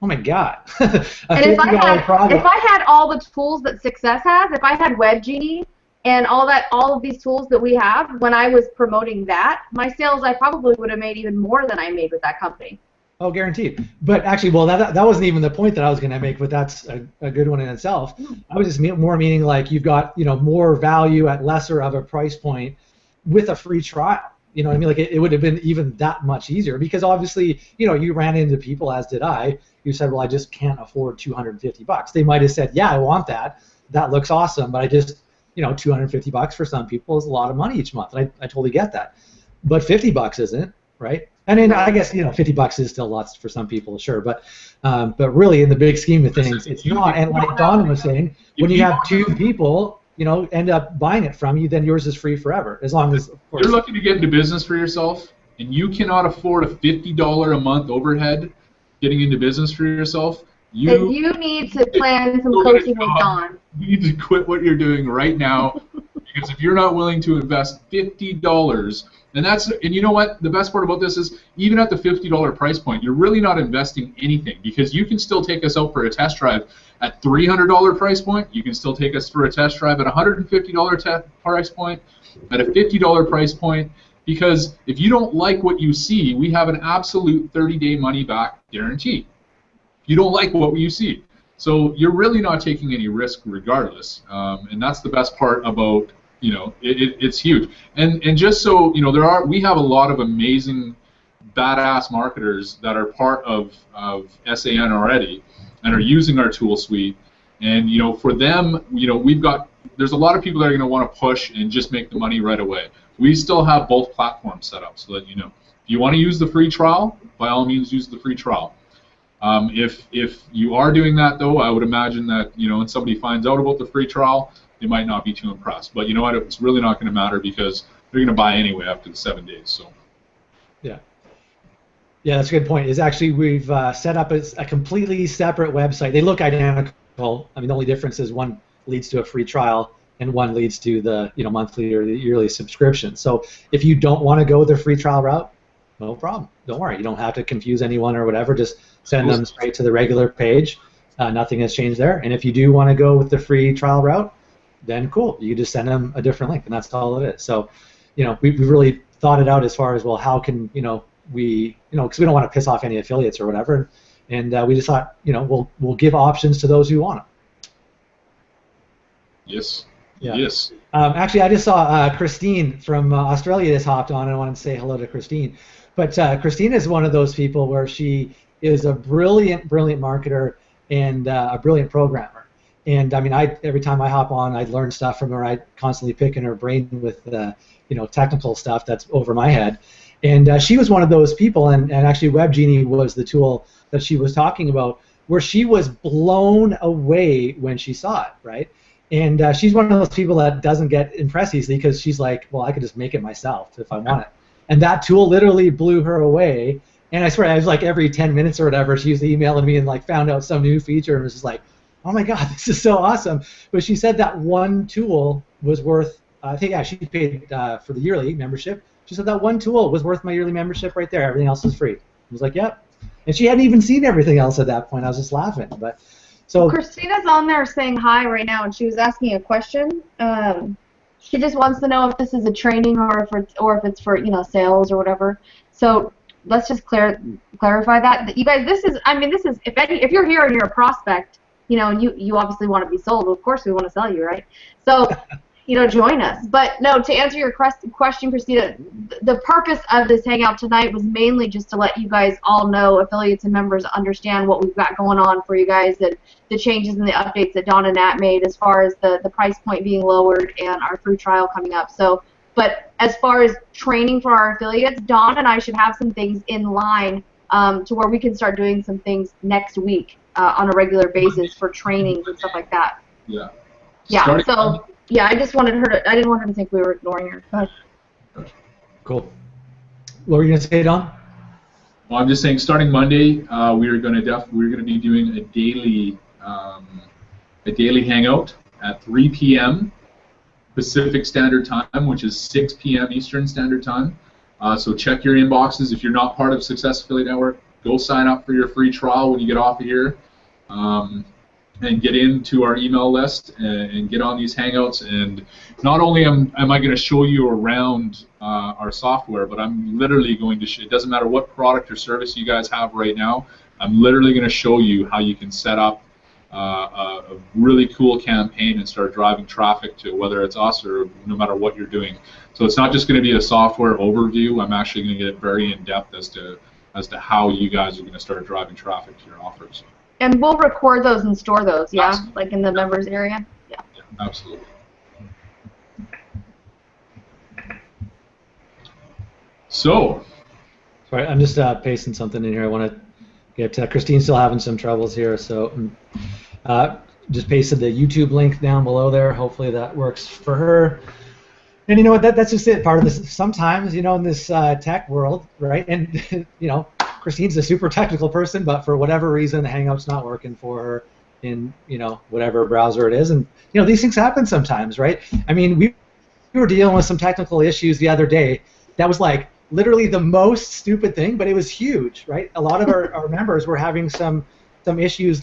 Oh my God! And if I had all the tools that Success has, if I had Web Genie and all of these tools that we have, when I was promoting that, my sales, I probably would have made even more than I made with that company. Oh, guaranteed. But actually, well, that wasn't even the point that I was going to make, but that's a good one in itself. I was just more meaning like you've got, you know, more value at lesser of a price point with a free trial. You know what I mean? Like it would have been even that much easier, because obviously, you know, you ran into people, as did I, who said, well, I just can't afford $250. They might have said, yeah, I want that. That looks awesome, but I just, you know, $250 for some people is a lot of money each month. And I totally get that. But $50 isn't, right? And then I guess, you know, $50 is still lots for some people, sure, but really in the big scheme of things, it's not. And like Don was saying, when you have two people, you know, end up buying it from you, then yours is free forever, as long as, of course. You're looking to get into business for yourself, and you cannot afford a $50 a month overhead getting into business for yourself. You need to plan some coaching with Don. You need to quit what you're doing right now, because if you're not willing to invest $50, and you know what? The best part about this is, even at the $50 price point, you're really not investing anything, because you can still take us out for a test drive at $300 price point. You can still take us for a test drive at $150 price point, at a $50 price point, because if you don't like what you see, we have an absolute 30-day money-back guarantee. You don't like what you see. So you're really not taking any risk regardless, and that's the best part about, you know, it's huge. And just so you know, we have a lot of amazing, badass marketers that are part of SAN already and are using our tool suite. And you know, for them, you know, we've got there's a lot of people that are going to want to push and just make the money right away. We still have both platforms set up, so that you know. If you want to use the free trial, by all means use the free trial. If you are doing that though, I would imagine that, you know, when somebody finds out about the free trial, they might not be too impressed. But you know what? It's really not going to matter because they're going to buy anyway after the 7 days. So. Yeah. Yeah, that's a good point. Is actually we've set up a completely separate website. They look identical. I mean, the only difference is one leads to a free trial and one leads to the, you know, monthly or the yearly subscription. So if you don't want to go the free trial route, no problem. Don't worry. You don't have to confuse anyone or whatever. Just send them straight to the regular page. Nothing has changed there. And if you do want to go with the free trial route, then cool. You just send them a different link, and that's all it is. So, you know, we really thought it out as far as, well, how can, you know, we, you know, because we don't want to piss off any affiliates or whatever. And we just thought, you know, we'll give options to those who want them. Yes. Yeah. Yes. Actually, I just saw Christine from Australia just hopped on, and I wanted to say hello to Christine. But Christine is one of those people where she is a brilliant marketer and a brilliant programmer. And I mean, every time I hop on, I learn stuff from her. I constantly pick in her brain with you know, technical stuff that's over my head. And she was one of those people, and actually WebGenie was the tool that she was talking about, where she was blown away when she saw it, right? And she's one of those people that doesn't get impressed easily because she's like, well, I could just make it myself if I want it. And that tool literally blew her away. And I swear, I was like every 10 minutes or whatever, she was emailing me and like found out some new feature and was just like, oh my God, this is so awesome. But she said that one tool was worth, I think she paid for the yearly membership. She said that one tool was worth my yearly membership right there. Everything else was free. I was like, yep. And she hadn't even seen everything else at that point. I was just laughing. But so Christina's on there saying hi right now, and she was asking a question. She just wants to know if this is a training or if it's for, you know, sales or whatever. So let's just clarify that. You guys, this is if you're here and you're a prospect, you know, and you obviously want to be sold. Of course, we want to sell you, right? So, you know, join us. But no, to answer your question, Christina, the purpose of this hangout tonight was mainly just to let you guys all know, affiliates and members, understand what we've got going on for you guys, and the changes and the updates that Don and Nat made as far as the price point being lowered and our free trial coming up. So, but as far as training for our affiliates, Don and I should have some things in line to where we can start doing some things next week on a regular basis for trainings and stuff like that. Yeah. Yeah. So. Yeah, I just wanted her to. I didn't want her to think we were ignoring her. Go ahead. Cool. What were you gonna say, Don? Well, I'm just saying, starting Monday, we're gonna be doing a daily hangout at 3 p.m. Pacific Standard Time, which is 6 p.m. Eastern Standard Time. So check your inboxes. If you're not part of Success Affiliate Network, go sign up for your free trial when you get off of here. And get into our email list and get on these hangouts. And not only am I going to show you around our software, but I'm literally going to it doesn't matter what product or service you guys have right now, I'm literally going to show you how you can set up a really cool campaign and start driving traffic to whether it's us or no matter what you're doing. So it's not just going to be a software overview. I'm actually going to get very in-depth as to how you guys are going to start driving traffic to your offers. And we'll record those and store those, yeah? Absolutely. Like in the members area? Yeah. Yeah, absolutely. So. Sorry, I'm just pasting something in here. I want to get Christine's still having some troubles here, so just pasted the YouTube link down below there. Hopefully that works for her. And you know what? That's just it. Part of this. Sometimes, you know, in this tech world, right? And you know, Christine's a super technical person, but for whatever reason, the Hangout's not working for her in, you know, whatever browser it is. And, you know, these things happen sometimes, right? I mean, we were dealing with some technical issues the other day that was like literally the most stupid thing, but it was huge, right? A lot of our members were having some issues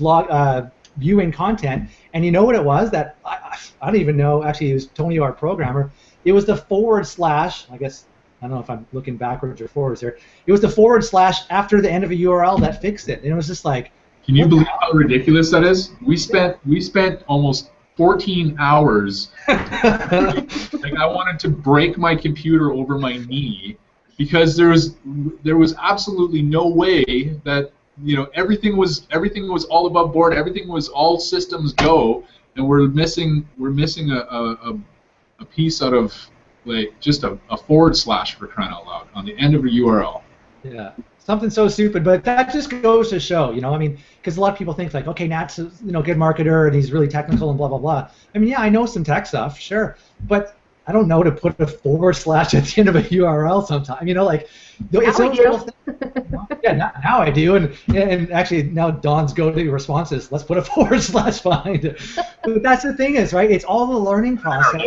viewing content, and you know what it was? That I don't even know. Actually, it was Tony, our programmer. It was the / I guess, I don't know if I'm looking backwards or forwards here. It was the / after the end of a URL that fixed it. And it was just like, can you believe how ridiculous that is? We spent almost 14 hours. Like, I wanted to break my computer over my knee because there was absolutely no way that, you know, everything was all above board, everything was all systems go, and we're missing a piece out of like just a forward slash, for crying out loud, on the end of a URL. Yeah, something so stupid, but that just goes to show, I mean, because a lot of people think like, okay, Nat's a good marketer and he's really technical and blah blah blah. I mean, yeah, I know some tech stuff, sure, but I don't know to put a forward slash at the end of a URL sometimes. Like it's those little things. Yeah, now I do, and actually now Don's go-to response is let's put a forward slash behind it. But that's the thing is, right? It's all the learning process.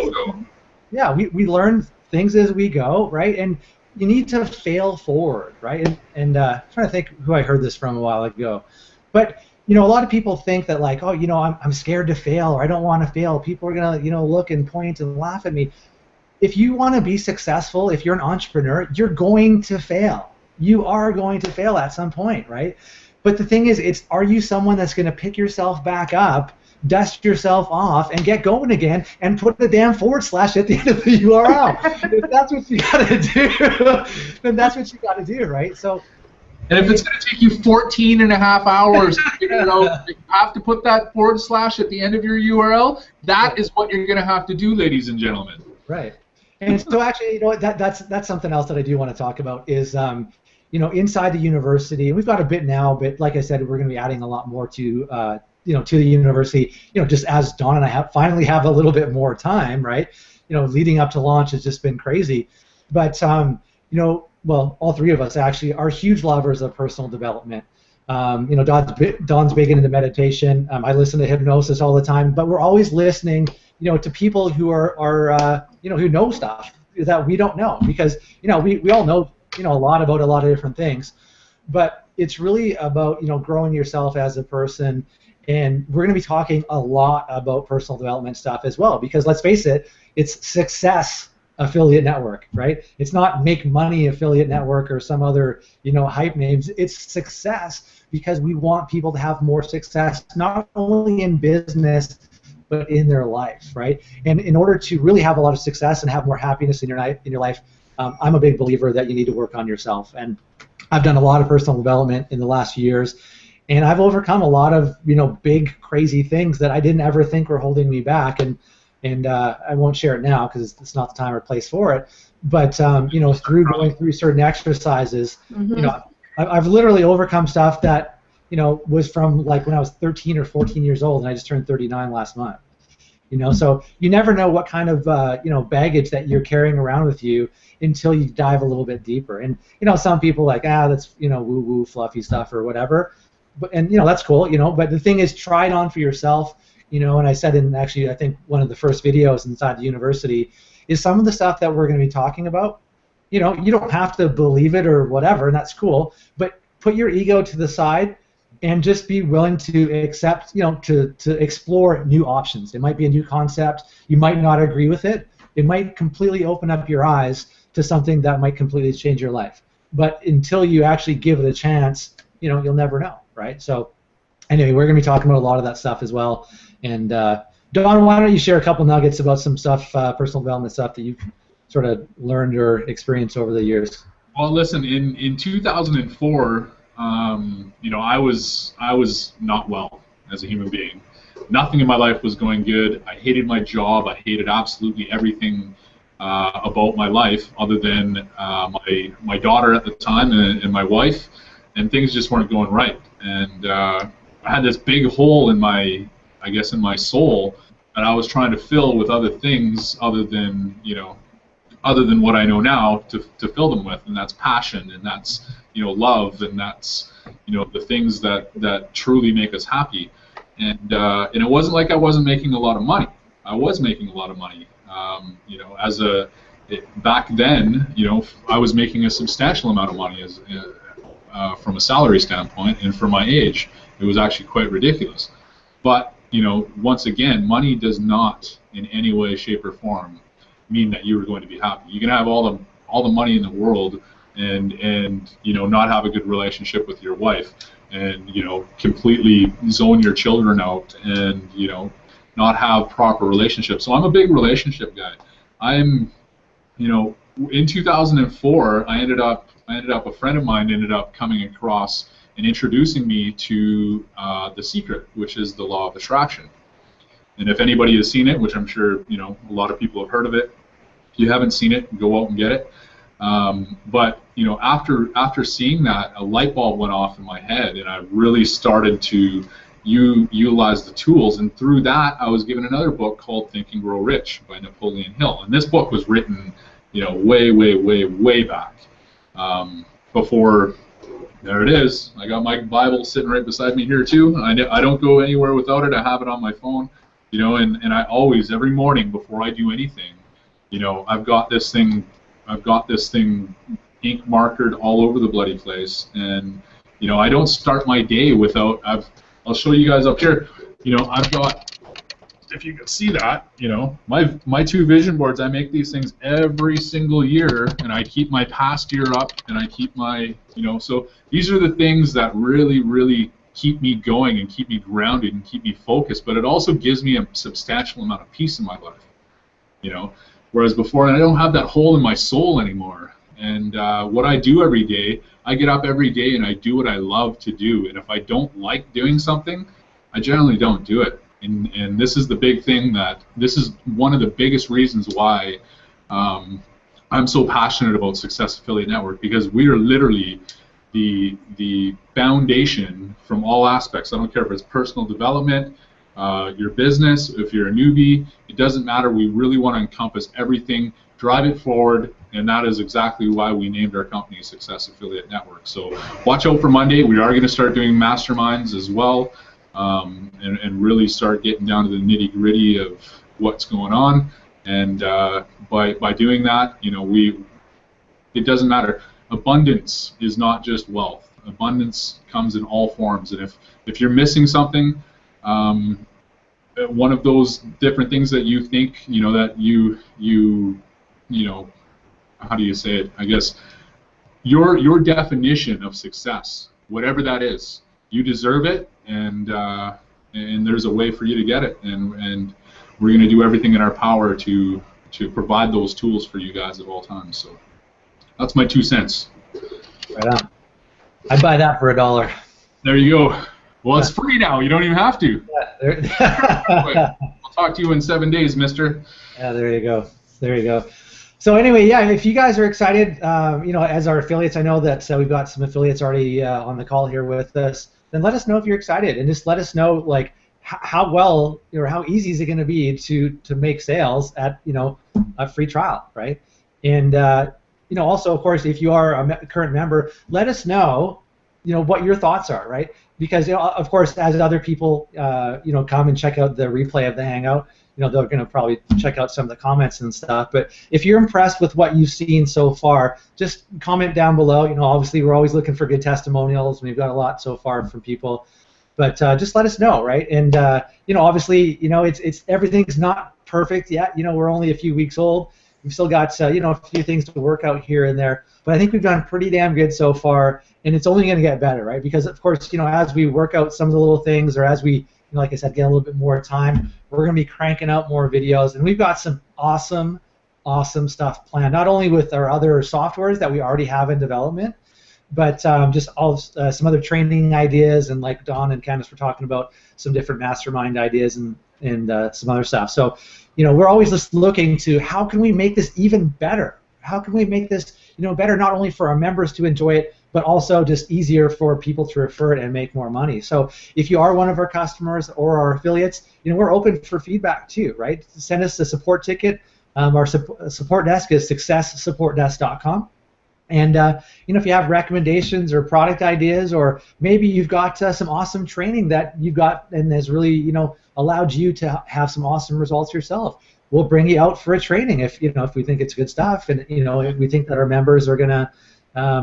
Yeah, we learn things as we go, right? And you need to fail forward, right? And I'm trying to think who I heard this from a while ago, but a lot of people think that like, oh, I'm scared to fail, or I don't want to fail. People are gonna look and point and laugh at me. If you want to be successful, if you're an entrepreneur, you're going to fail. You are going to fail at some point, right? But the thing is, are you someone that's going to pick yourself back up, dust yourself off, and get going again, and put the damn forward slash at the end of the URL? If that's what you got to do, then that's what you got to do, right? So. And if it's going to take you 14 and a half hours to figure it out, you have to put that forward slash at the end of your URL. That is what you're going to have to do, ladies and gentlemen. Right. And so actually, that's something else that I do want to talk about is, inside the university, and we've got a bit now, but like I said, we're going to be adding a lot more to, to the university, just as Don and I finally have a little bit more time, right? Leading up to launch has just been crazy. But, well, all three of us actually are huge lovers of personal development. Don's big into meditation. I listen to hypnosis all the time, but we're always listening, to people who are who know stuff that we don't know, because we all know a lot about a lot of different things, but it's really about growing yourself as a person. And we're going to be talking a lot about personal development stuff as well, because let's face it, it's success affiliate network, right? It's not make money affiliate network or some other hype names. It's success, because we want people to have more success, not only in business but in their life, right? And in order to really have a lot of success and have more happiness in your life, I'm a big believer that you need to work on yourself. And I've done a lot of personal development in the last few years, and I've overcome a lot of big crazy things that I didn't ever think were holding me back. And I won't share it now because it's not the time or place for it. But through going through certain exercises, I've literally overcome stuff that was from like when I was 13 or 14 years old, and I just turned 39 last month. So you never know what kind of baggage that you're carrying around with you until you dive a little bit deeper. And some people like, that's woo woo fluffy stuff or whatever, but that's cool, but the thing is, try it on for yourself. And I said in actually I think one of the first videos inside the university is some of the stuff that we're going to be talking about. You don't have to believe it or whatever, and that's cool, but put your ego to the side and just be willing to accept, to explore new options. It might be a new concept. You might not agree with it. It might completely open up your eyes to something that might completely change your life. But until you actually give it a chance, you'll never know, right? So anyway, we're going to be talking about a lot of that stuff as well. And Don, why don't you share a couple nuggets about some stuff, personal development stuff that you've sort of learned or experienced over the years? Well, listen, in 2004, I was not well as a human being. Nothing in my life was going good. I hated my job. I hated absolutely everything about my life, other than my daughter at the time and my wife, and things just weren't going right. And I had this big hole in my soul that I was trying to fill with other things other than what I know now to fill them with, and that's passion, and that's love, and that's the things that truly make us happy. And it wasn't like I wasn't making a lot of money. I was making a lot of money. Back then, I was making a substantial amount of money from a salary standpoint, and for my age, it was actually quite ridiculous. But once again, money does not in any way, shape, or form mean that you are going to be happy. You can have all the money in the world and not have a good relationship with your wife, and completely zone your children out, and not have proper relationships. So I'm a big relationship guy. I'm in 2004 a friend of mine ended up coming across and introducing me to The Secret, which is the law of attraction. And if anybody has seen it, which I'm sure a lot of people have heard of it, if you haven't seen it, go out and get it. But after seeing that, a light bulb went off in my head, and I really started to utilize the tools. And through that, I was given another book called Think and Grow Rich by Napoleon Hill. And this book was written, way back. Before, there it is. I got my Bible sitting right beside me here too. I don't go anywhere without it. I have it on my phone, and I always, every morning before I do anything, I've got this thing ink markered all over the bloody place, and I don't start my day without. I'll show you guys up here. I've got, if you can see that, my 2 vision boards. I make these things every single year, and I keep my past year up, and I keep my, so these are the things that really keep me going and keep me grounded and keep me focused. But it also gives me a substantial amount of peace in my life, Whereas before, I don't have that hole in my soul anymore. And what I do every day, I get up every day and I do what I love to do. And if I don't like doing something, I generally don't do it. And this is the big thing, that this is one of the biggest reasons why I'm so passionate about Success Affiliate Network, because we are literally the foundation from all aspects. I don't care if it's personal development, your business, if you're a newbie, it doesn't matter. We really want to encompass everything, drive it forward, and that is exactly why we named our company Success Affiliate Network. So watch out for Monday. We are going to start doing masterminds as well, and really start getting down to the nitty-gritty of what's going on. And by doing that, it doesn't matter. Abundance is not just wealth. Abundance comes in all forms. And if you're missing something, one of those different things that you think, that you how do you say it? I guess your definition of success, whatever that is, you deserve it, and there's a way for you to get it, and we're going to do everything in our power to provide those tools for you guys at all times. So that's my 2 cents. Right on. I'd buy that for $1. There you go. Well, it's free now. You don't even have to. Yeah, I'll talk to you in 7 days, mister. Yeah, there you go. There you go. So anyway, yeah, if you guys are excited, as our affiliates, I know that we've got some affiliates already on the call here with us, then let us know if you're excited, and just let us know, like, how well or how easy is it going to be to make sales at, a free trial, right? And, also, of course, if you are a current member, let us know, what your thoughts are, right? Because, of course, as other people, come and check out the replay of the Hangout, they're going to probably check out some of the comments and stuff. But if you're impressed with what you've seen so far, just comment down below. Obviously, we're always looking for good testimonials. We've got a lot so far from people. But just let us know, right? And, obviously, it's everything's not perfect yet. We're only a few weeks old. We've still got, a few things to work out here and there. But I think we've done pretty damn good so far, and it's only going to get better, right? Because, of course, as we work out some of the little things, or as we, like I said, get a little bit more time, we're going to be cranking out more videos. And we've got some awesome stuff planned, not only with our other softwares that we already have in development, but just some other training ideas, and like Don and Candice were talking about, some different mastermind ideas and some other stuff. So, we're always just looking to how can we make this even better? How can we make this, better not only for our members to enjoy it, but also just easier for people to refer it and make more money. So if you are one of our customers or our affiliates, we're open for feedback too, right? Send us a support ticket. Our support desk is successsupportdesk.com. And if you have recommendations or product ideas, or maybe you've got some awesome training that you've got and has really allowed you to have some awesome results yourself, we'll bring you out for a training if we think it's good stuff, and we think that our members are gonna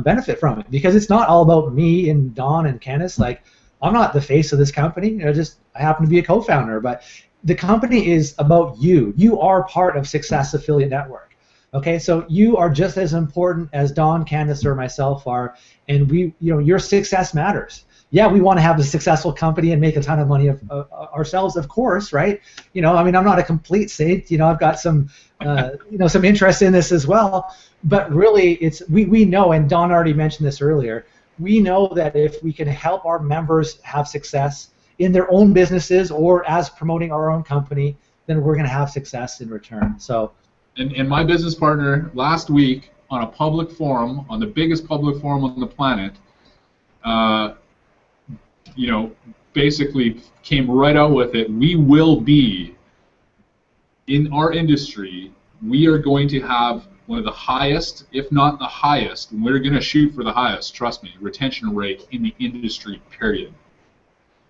benefit from it, because it's not all about me and Don and Candice. Like, I'm not the face of this company. I happen to be a co-founder, but the company is about you. You are part of Success Affiliate Network. Okay, so you are just as important as Don, Candice, or myself are, and your success matters. Yeah, we want to have a successful company and make a ton of money ourselves, of course, right? I'm not a complete saint. I've got some, some interest in this as well. But really, we know, and Don already mentioned this earlier. We know that if we can help our members have success, in their own businesses or as promoting our own company, then we're going to have success in return. So, and my business partner last week on a public forum, on the biggest public forum on the planet, you know, basically came right out with it. We will be, in our industry, we are going to have one of the highest, if not the highest, and we're going to shoot for the highest, trust me, retention rate in the industry, period.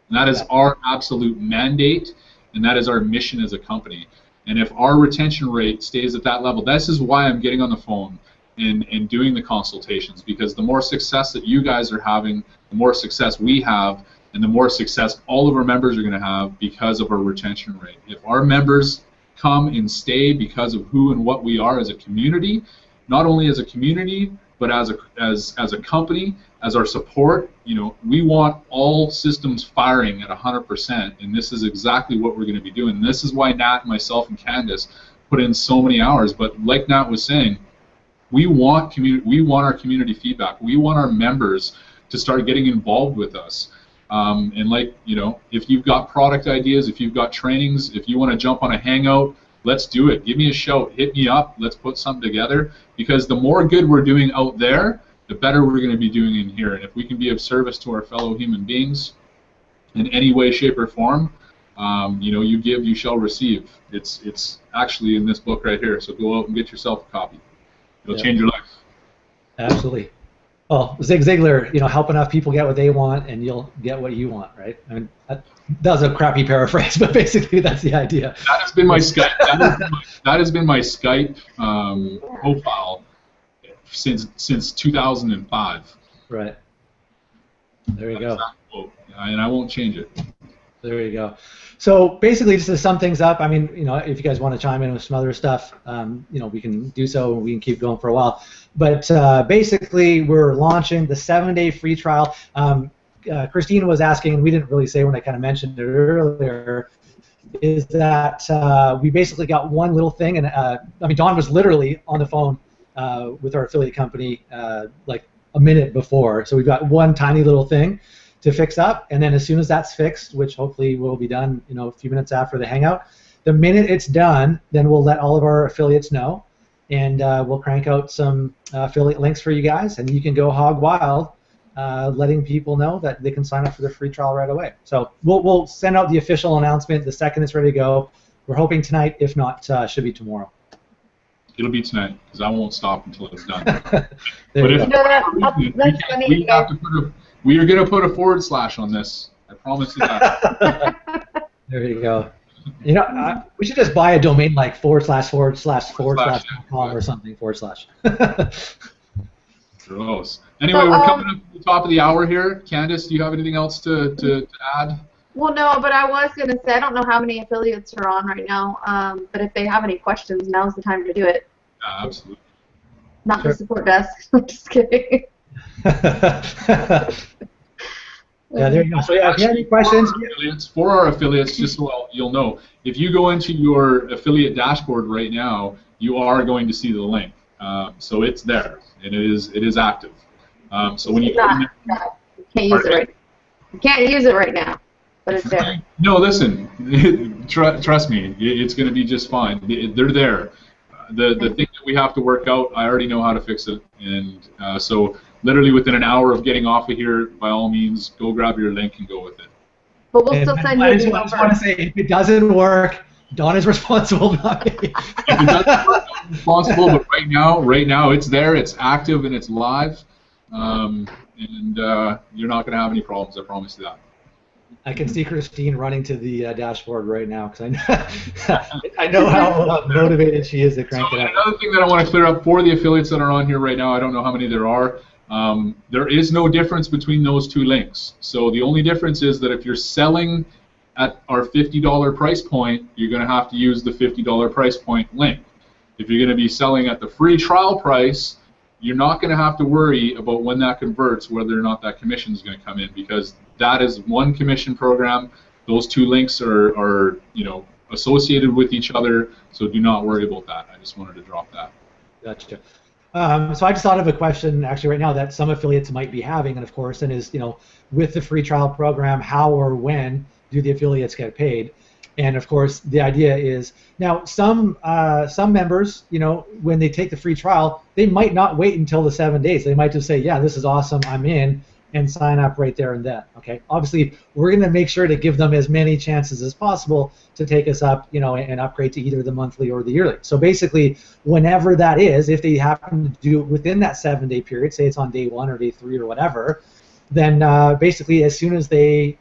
And that is our absolute mandate, and that is our mission as a company. And if our retention rate stays at that level, this is why I'm getting on the phone and doing the consultations, because the more success that you guys are having, the more success we have, and the more success all of our members are going to have because of our retention rate. If our members come and stay because of who and what we are as a community, not only as a community, but as a company, as our support, you know, we want all systems firing at 100%, and this is exactly what we're going to be doing. And this is why Nat, myself, and Candace put in so many hours. But like Nat was saying, we want our community feedback. We want our members to start getting involved with us. And like, you know, if you've got product ideas, if you've got trainings, if you want to jump on a hangout, let's do it. Give me a shout. Hit me up. Let's put something together. Because the more good we're doing out there, the better we're going to be doing in here. And if we can be of service to our fellow human beings in any way, shape, or form, you know, you give, you shall receive. It's actually in this book right here. So go out and get yourself a copy. It'll change your life. Absolutely. Well, Zig Ziglar, you know, help enough people get what they want, and you'll get what you want, right? I mean, that was a crappy paraphrase, but basically that's the idea. That has been my Skype. That has been my Skype profile since 2005. Right. There you go. And I won't change it. There you go. So basically, just to sum things up, I mean, you know, if you guys want to chime in with some other stuff, you know, we can do so, and we can keep going for a while. But basically, we're launching the 7-day free trial. Christine was asking, and we didn't really say when I kind of mentioned it earlier, is that we basically got one little thing, and I mean, Don was literally on the phone with our affiliate company like a minute before. So we've got one tiny little thing to fix up, and then as soon as that's fixed, which hopefully will be done, you know, a few minutes after the hangout, the minute it's done, then we'll let all of our affiliates know, and we'll crank out some affiliate links for you guys, and you can go hog wild, letting people know that they can sign up for the free trial right away. So we'll send out the official announcement the second it's ready to go. We're hoping tonight, if not, should be tomorrow. It'll be tonight, because I won't stop until it's done. But if we are going to put a / on this. I promise you that. There you go. You know, we should just buy a domain like // or something / Gross. Anyway, we're coming up to the top of the hour here. Candace, do you have anything else to add? Well, no, but I was going to say, I don't know how many affiliates are on right now, but if they have any questions, now's the time to do it. Absolutely. Not the support desk. I'm just kidding. Yeah, there you go. So yeah, if you have any questions, for our affiliates, just so you'll know, if you go into your affiliate dashboard right now, you are going to see the link. So it's there, and it is active. So when you can't use it right. You can't use it right now, but it's there. No, listen, trust me, it's going to be just fine. They're there. The thing that we have to work out, I already know how to fix it, and so literally within an hour of getting off of here, by all means, go grab your link and go with it. But we'll still send you a new number. I just want to say, if it doesn't work, Don is responsible, not me. If it doesn't work, I'm responsible, but right now it's there, it's active, and it's live, and you're not going to have any problems, I promise you that. I can see Christine running to the dashboard right now, because I know how motivated she is to crank it out. Another thing that I want to clear up for the affiliates that are on here right now, I don't know how many there are, there is no difference between those two links. So the only difference is that if you're selling at our $50 price point, you're going to have to use the $50 price point link. If you're going to be selling at the free trial price, you're not going to have to worry about when that converts, whether or not that commission is going to come in, because that is one commission program. Those two links are associated with each other, so do not worry about that. I just wanted to drop that. Gotcha. So I just thought of a question actually right now that some affiliates might be having, and of course, and is, with the free trial program, how or when do the affiliates get paid. And of course, the idea is now some members, you know, when they take the free trial, they might not wait until the 7 days. They might just say, yeah, this is awesome, I'm in, and sign up right there and then. Okay. Obviously, we're going to make sure to give them as many chances as possible to take us up, you know, and upgrade to either the monthly or the yearly. So basically, whenever that is, if they happen to do it within that 7 day period, say it's on day 1 or day 3 or whatever, then basically as soon as they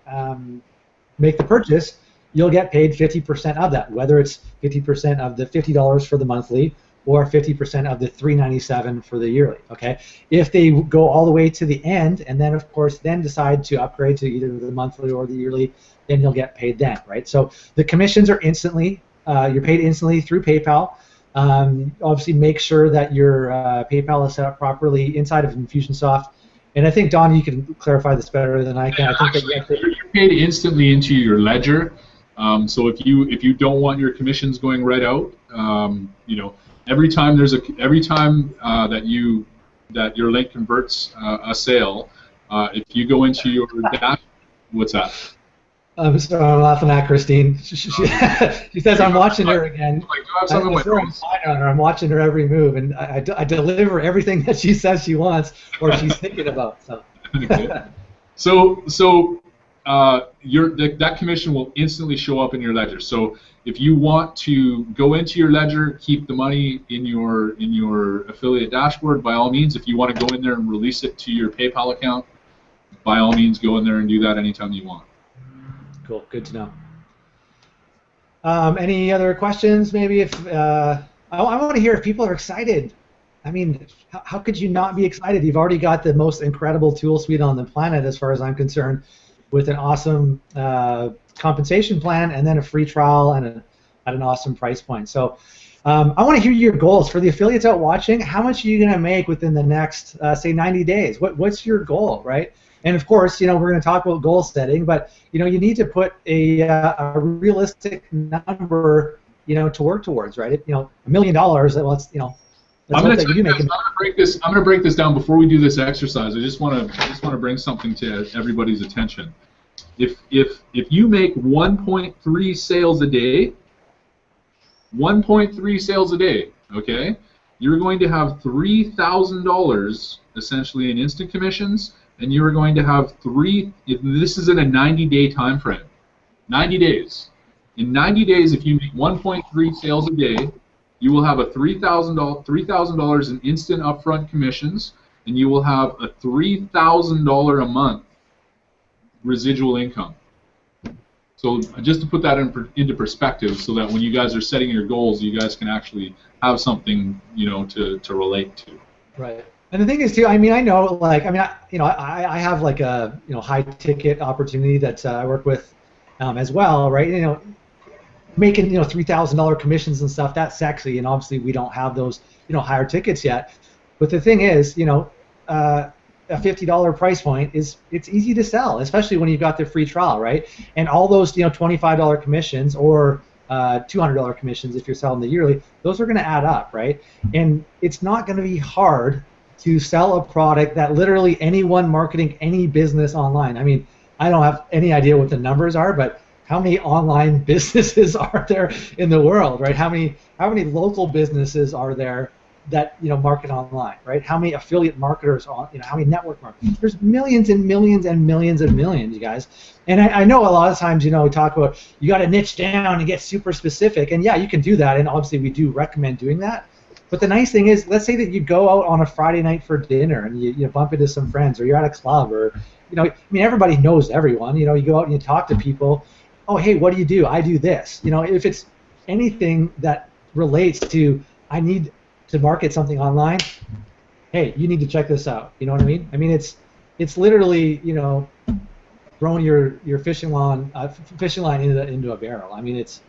make the purchase, you'll get paid 50% of that, whether it's 50% of the $50 for the monthly or 50% of the $397 for the yearly. Okay. If they go all the way to the end and then of course then decide to upgrade to either the monthly or the yearly, then you'll get paid then, right? So the commissions are instantly, you're paid instantly through PayPal. Obviously make sure that your PayPal is set up properly inside of Infusionsoft. And I think, Don, you can clarify this better than I can. I think actually, that you're paid instantly into your ledger. So if you don't want your commissions going right out, you know, every time that your link converts a sale, if you go into your dash, what's that? I'm laughing at Christine. She says I'm watching her again. I'm watching her every move, and I deliver everything that she says she wants or she's thinking about. So. That commission will instantly show up in your ledger. So if you want to go into your ledger, keep the money in your affiliate dashboard, by all means. If you want to go in there and release it to your PayPal account, by all means, go in there and do that anytime you want. Cool. Good to know. Any other questions? Maybe if I want to hear if people are excited. I mean, how could you not be excited? You've already got the most incredible tool suite on the planet, as far as I'm concerned, with an awesome compensation plan and then a free trial and at an awesome price point. So I want to hear your goals for the affiliates out watching. How much are you going to make within the next, say, 90 days? What's your goal, right? And of course, you know, we're going to talk about goal setting, but you know, you need to put a realistic number, you know, to work towards, right? You know, $1 million. Let's, you know. I'm going to break this down before we do this exercise. I just want to bring something to everybody's attention. If you make 1.3 sales a day, 1.3 sales a day, okay, you're going to have $3,000 essentially in instant commissions, and you're going to have this is in a 90-day time frame. 90 days. In 90 days, if you make 1.3 sales a day, you will have a $3,000 in instant upfront commissions, and you will have a $3,000 a month residual income. So just to put that into perspective, so that when you guys are setting your goals, you guys can actually have something, you know, to relate to. Right. And the thing is too, I mean, I know, like, I mean, I have like a, you know, high ticket opportunity that I work with as well, right? You know, making, you know, $3,000 commissions and stuff, that's sexy, and obviously we don't have those, you know, higher tickets yet. But the thing is, you know, a $50 price point it's easy to sell, especially when you've got the free trial, right? And all those, you know, $25 commissions or $200 commissions if you're selling the yearly, those are going to add up, right? And it's not going to be hard to sell a product that literally anyone marketing any business online. I mean, I don't have any idea what the numbers are, but how many online businesses are there in the world, right? How many local businesses are there that, you know, market online, right? How many affiliate marketers on, you know, how many network marketers? There's millions and millions and millions and millions, you guys. And I know a lot of times, you know, we talk about you got to niche down and get super specific, and yeah, you can do that, and obviously we do recommend doing that. But the nice thing is, let's say that you go out on a Friday night for dinner and you bump into some friends, or you're at a club, or, you know, I mean, everybody knows everyone. You know, you go out and you talk to people. Oh, hey, what do you do? I do this. You know, if it's anything that relates to, I need to market something online, hey, you need to check this out. You know what I mean? I mean, it's literally, you know, throwing your fishing line into a barrel. I mean, it's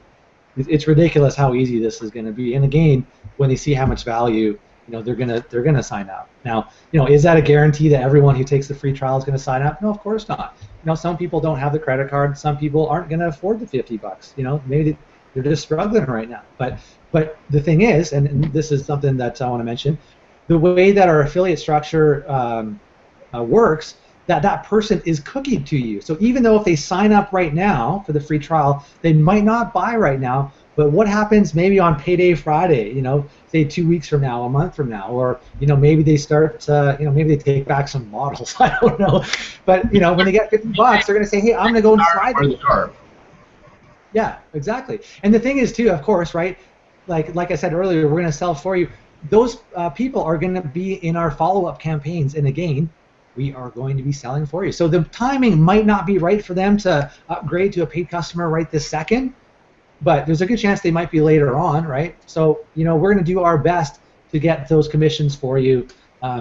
ridiculous how easy this is going to be. And again, when they see how much value, you know, they're gonna sign up. Now, you know, is that a guarantee that everyone who takes the free trial is going to sign up? No, of course not. You know, some people don't have the credit card. Some people aren't going to afford the $50. You know, maybe they're just struggling right now. But the thing is, and this is something that I want to mention, the way that our affiliate structure works that person is cookied to you. So even though if they sign up right now for the free trial, they might not buy right now, but what happens maybe on payday Friday, say 2 weeks from now, a month from now, or maybe they start, maybe they take back some models, I don't know, but when they get $50, they're going to say, hey, I'm going to go and try this. Yeah, exactly. And the thing is too, of course, right? Like I said earlier, we're going to sell for you. Those people are going to be in our follow-up campaigns, and again, we are going to be selling for you. So the timing might not be right for them to upgrade to a paid customer right this second, but there's a good chance they might be later on, right? So we're going to do our best to get those commissions for you.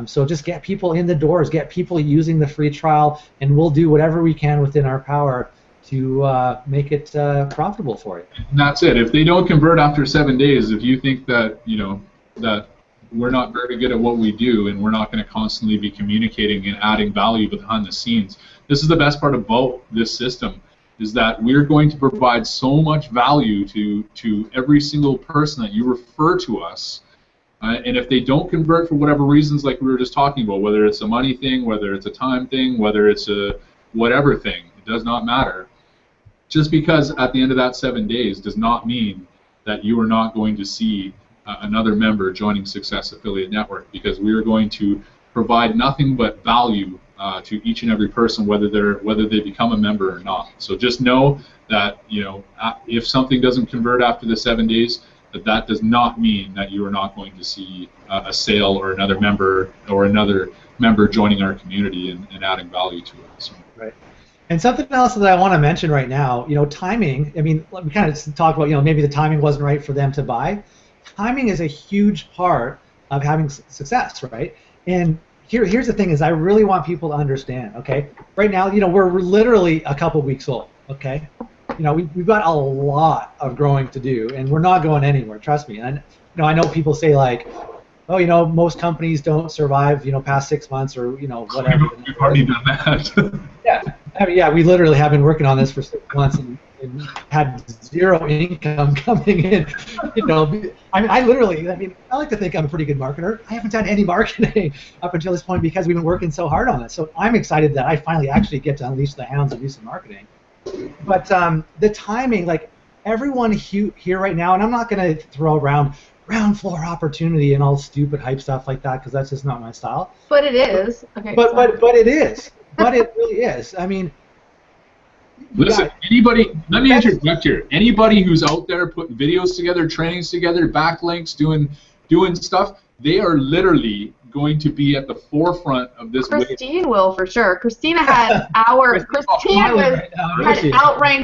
So just get people in the doors, get people using the free trial, and we'll do whatever we can within our power to make it profitable for you. And that's it. If they don't convert after 7 days, if you think that that we're not very good at what we do and we're not going to constantly be communicating and adding value behind the scenes, this is the best part about this system, is that we're going to provide so much value to every single person that you refer to us. And if they don't convert for whatever reasons, like we were just talking about, whether it's a money thing, whether it's a time thing, whether it's a whatever thing, it does not matter. Just because at the end of that 7 days does not mean that you are not going to see another member joining Success Affiliate Network, because we are going to provide nothing but value to each and every person, whether they become a member or not. So just know that if something doesn't convert after the 7 days, that does not mean that you are not going to see a sale or another member joining our community and adding value to us. Right. And something else that I want to mention right now, timing. I mean, we kind of talked about, maybe the timing wasn't right for them to buy. Timing is a huge part of having success, right? And here's the thing: is I really want people to understand. Okay, right now, we're literally a couple weeks old. Okay, we've got a lot of growing to do, and we're not going anywhere. Trust me. And I know people say like, oh, most companies don't survive, past 6 months or whatever. We've already done that. Yeah, I mean, we literally have been working on this for 6 months and had zero income coming in. I like to think I'm a pretty good marketer. I haven't done any marketing up until this point because we've been working so hard on it. So I'm excited that I finally actually get to unleash the hounds and do some marketing. But the timing, like everyone here right now, and I'm not going to throw around ground floor opportunity and all stupid hype stuff like that because that's just not my style. But it is. Okay. But it is. But it really is. I mean. Listen, let me interject here. Anybody who's out there putting videos together, trainings together, backlinks, doing stuff, they are literally going to be at the forefront of this. Christine will for sure. Christina had outranked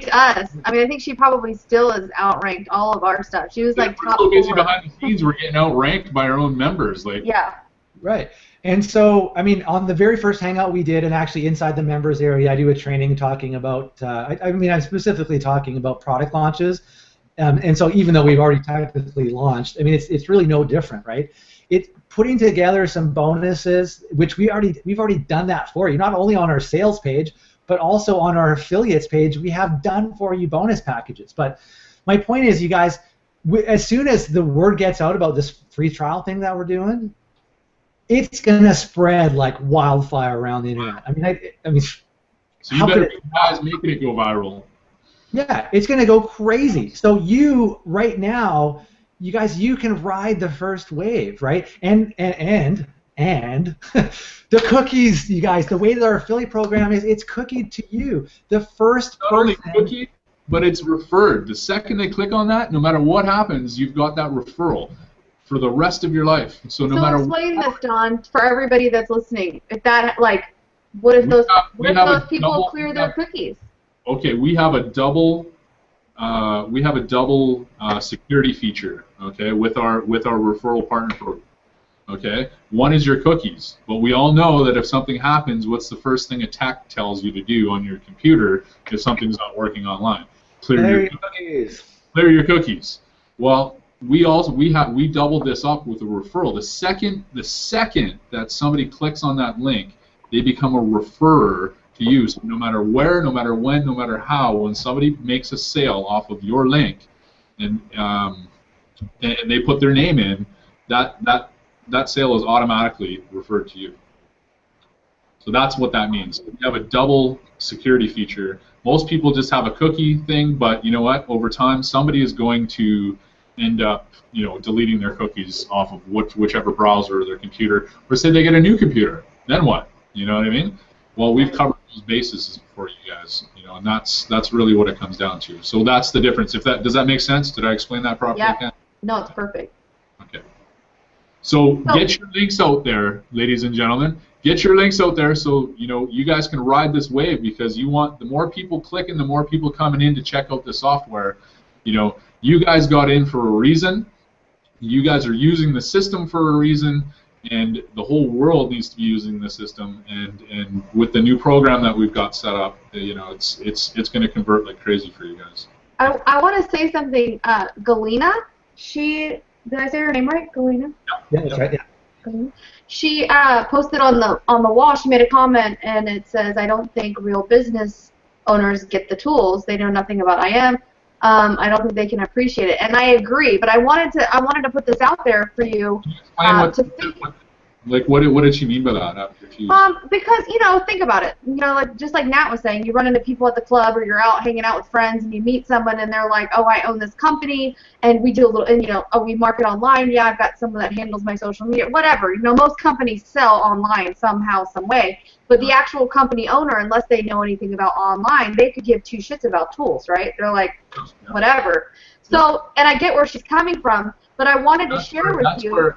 us. I mean, I think she probably still is outranked all of our stuff. She was like top 4. Busy behind the scenes, we're getting outranked by our own members. Yeah. Right. And so, I mean, on the very first hangout we did, and actually inside the members area, I do a training talking about, I'm specifically talking about product launches. And so even though we've already technically launched, I mean, it's really no different, right? It's putting together some bonuses, which we've already done that for you, not only on our sales page, but also on our affiliates page. We have done for you bonus packages. But my point is, you guys, as soon as the word gets out about this free trial thing that we're doing, it's gonna spread like wildfire around the internet. I mean, so you better be guys making it go viral. Yeah, it's gonna go crazy. So right now, you guys, you can ride the first wave, right? And the cookies, you guys. The way that our affiliate program is, it's cookied to you. The first not only cookied, but it's referred. The second they click on that, no matter what happens, you've got that referral for the rest of your life. So explain this, Don, for everybody that's listening. If that, what if those people clear their cookies? Okay, we have a double security feature. Okay, with our referral partner program. Okay, one is your cookies, but we all know that if something happens, what's the first thing a tech tells you to do on your computer if something's not working online? Clear your cookies. Clear your cookies. Well, we doubled this up with a referral. The second that somebody clicks on that link, they become a referrer to you. So no matter where, no matter when, no matter how, when somebody makes a sale off of your link, and they put their name in, that sale is automatically referred to you. So that's what that means. We have a double security feature. Most people just have a cookie thing, but you know what? Over time, somebody is going to end up, deleting their cookies off of whichever browser or their computer, or say they get a new computer. Then what? You know what I mean? Well, we've covered those bases for you guys, and that's really what it comes down to. So that's the difference. Does that make sense? Did I explain that properly? Yeah. No, it's perfect. Okay. So get your links out there, ladies and gentlemen. Get your links out there so you guys can ride this wave, because you want the more people clicking, the more people coming in to check out the software. You guys got in for a reason. You guys are using the system for a reason, and the whole world needs to be using the system. And with the new program that we've got set up, it's going to convert like crazy for you guys. I want to say something. Galina, did I say her name right? Galina? Yeah, that's right. Yeah. Galina. She posted on the wall. She made a comment, and it says, "I don't think real business owners get the tools. They know nothing about IM. I don't think they can appreciate it." And I agree, but I wanted to put this out there for you to think. What did she mean by that? I'm confused. Because think about it. Just like Nat was saying, you run into people at the club, or you're out hanging out with friends, and you meet someone, and they're like, "Oh, I own this company, and we do a little, and oh, we market online. Yeah, I've got someone that handles my social media, whatever." Most companies sell online somehow, some way, but the actual company owner, unless they know anything about online, they could give two shits about tools, right? They're like, whatever. So, and I get where she's coming from, but I wanted to share with you.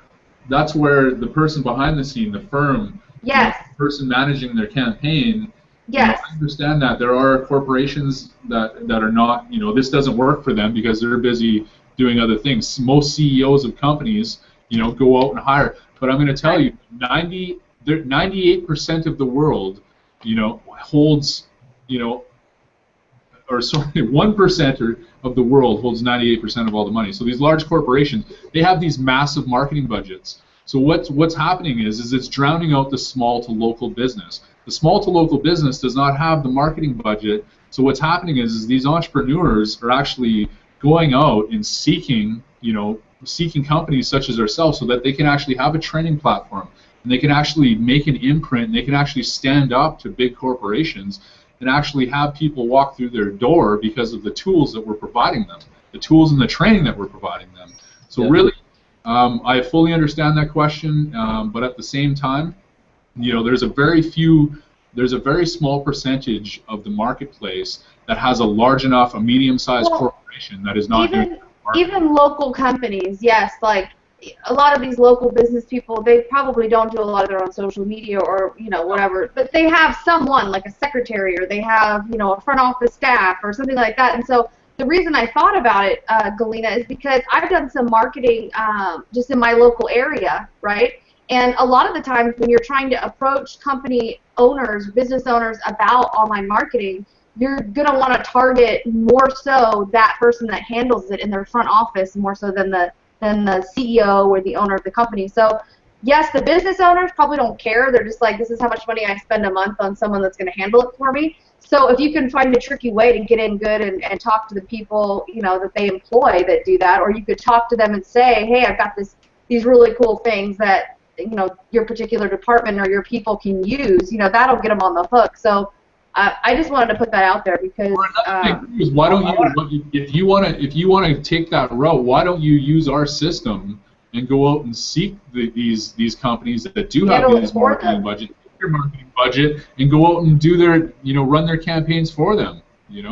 That's where the person behind the scene, the firm, yes, the person managing their campaign, yes, I understand that there are corporations that are not, this doesn't work for them because they're busy doing other things. Most CEOs of companies, go out and hire. But I'm going to tell you, 98% of the world, holds, or sorry, 1% of the world holds 98% of all the money. So these large corporations, they have these massive marketing budgets. So what's happening is it's drowning out the small to local business. The small to local business does not have the marketing budget. So what's happening is these entrepreneurs are actually going out and seeking companies such as ourselves, so that they can actually have a training platform, and they can actually make an imprint, and they can actually stand up to big corporations and actually have people walk through their door because of the tools that we're providing them, the tools and the training that we're providing them. So really, I fully understand that question, but at the same time, there's a very small percentage of the marketplace that has a large enough, a medium-sized corporation that is not doing even local companies, yes, like a lot of these local business people, they probably don't do a lot of their own social media or whatever, but they have someone like a secretary, or they have a front office staff or something like that. And so the reason I thought about it, Galina, is because I've done some marketing just in my local area, right? And a lot of the times when you're trying to approach company owners, business owners about online marketing, you're going to want to target more so that person that handles it in their front office more so than the CEO or the owner of the company. So yes, the business owners probably don't care. They're just like, this is how much money I spend a month on someone that's going to handle it for me. So if you can find a tricky way to get in good and talk to the people that they employ that do that, or you could talk to them and say, hey, I've got these really cool things that your particular department or your people can use, that'll get them on the hook. So I just wanted to put that out there because. Why don't you, if you want to take that route, why don't you use our system and go out and seek these companies that do have these marketing budget, and go out and do their run their campaigns for them.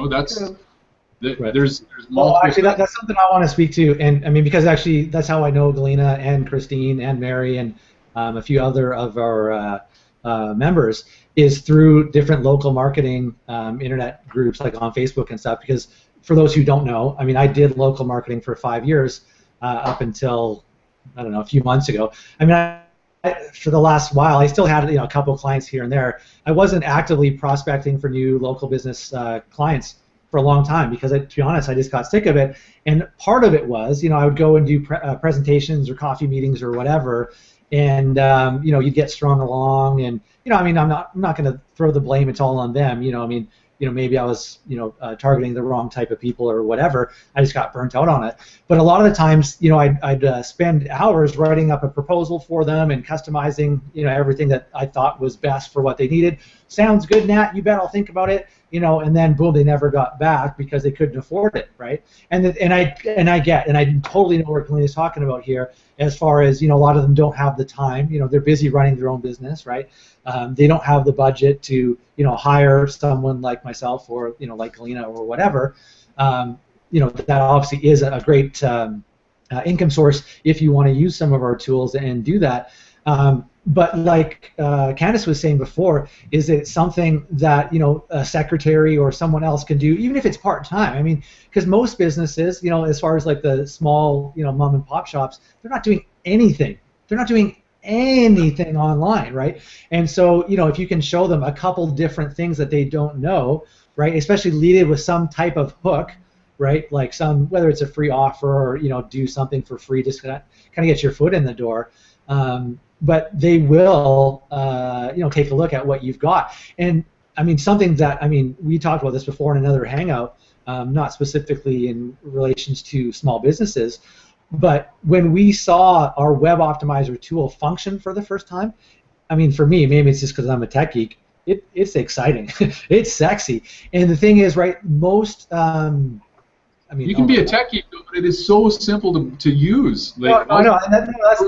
That's. True. There's multiple. Well, actually, that's something I want to speak to, and I mean because actually that's how I know Galina and Christine and Mary and a few other of our members is through different local marketing internet groups like on Facebook and stuff. Because for those who don't know, I mean I did local marketing for 5 years up until I don't know a few months ago. I mean for the last while I still had a couple of clients here and there. I wasn't actively prospecting for new local business clients for a long time because, to be honest, I just got sick of it. And part of it was, I would go and do presentations or coffee meetings or whatever, and you'd get strung along. And I mean, I'm not going to throw the blame; it's all on them. I mean, maybe I was targeting the wrong type of people or whatever. I just got burnt out on it. But a lot of the times, I'd spend hours writing up a proposal for them and customizing everything that I thought was best for what they needed. Sounds good, Nat, you bet I'll think about it. And then boom, they never got back because they couldn't afford it, right? And I totally know what Glenn is talking about here, as far as a lot of them don't have the time. They're busy running their own business, right? They don't have the budget to hire someone like myself or like Galena or whatever. That obviously is a great income source if you want to use some of our tools and do that. But like Candice was saying before, is it something that a secretary or someone else can do, even if it's part-time? I mean, because most businesses, as far as like the small, mom and pop shops, they're not doing anything. They're not doing anything online, right? And so, if you can show them a couple different things that they don't know, right? Especially lead it with some type of hook, right? Like whether it's a free offer or do something for free, just kind of get your foot in the door. But they will, take a look at what you've got. And I mean, something that we talked about this before in another hangout, not specifically in relations to small businesses, but when we saw our Web Optimizer tool function for the first time, for me, maybe it's just because I'm a tech geek, it's exciting, it's sexy. And the thing is, right, most. You can be a techie, but it is so simple to use. Like, no,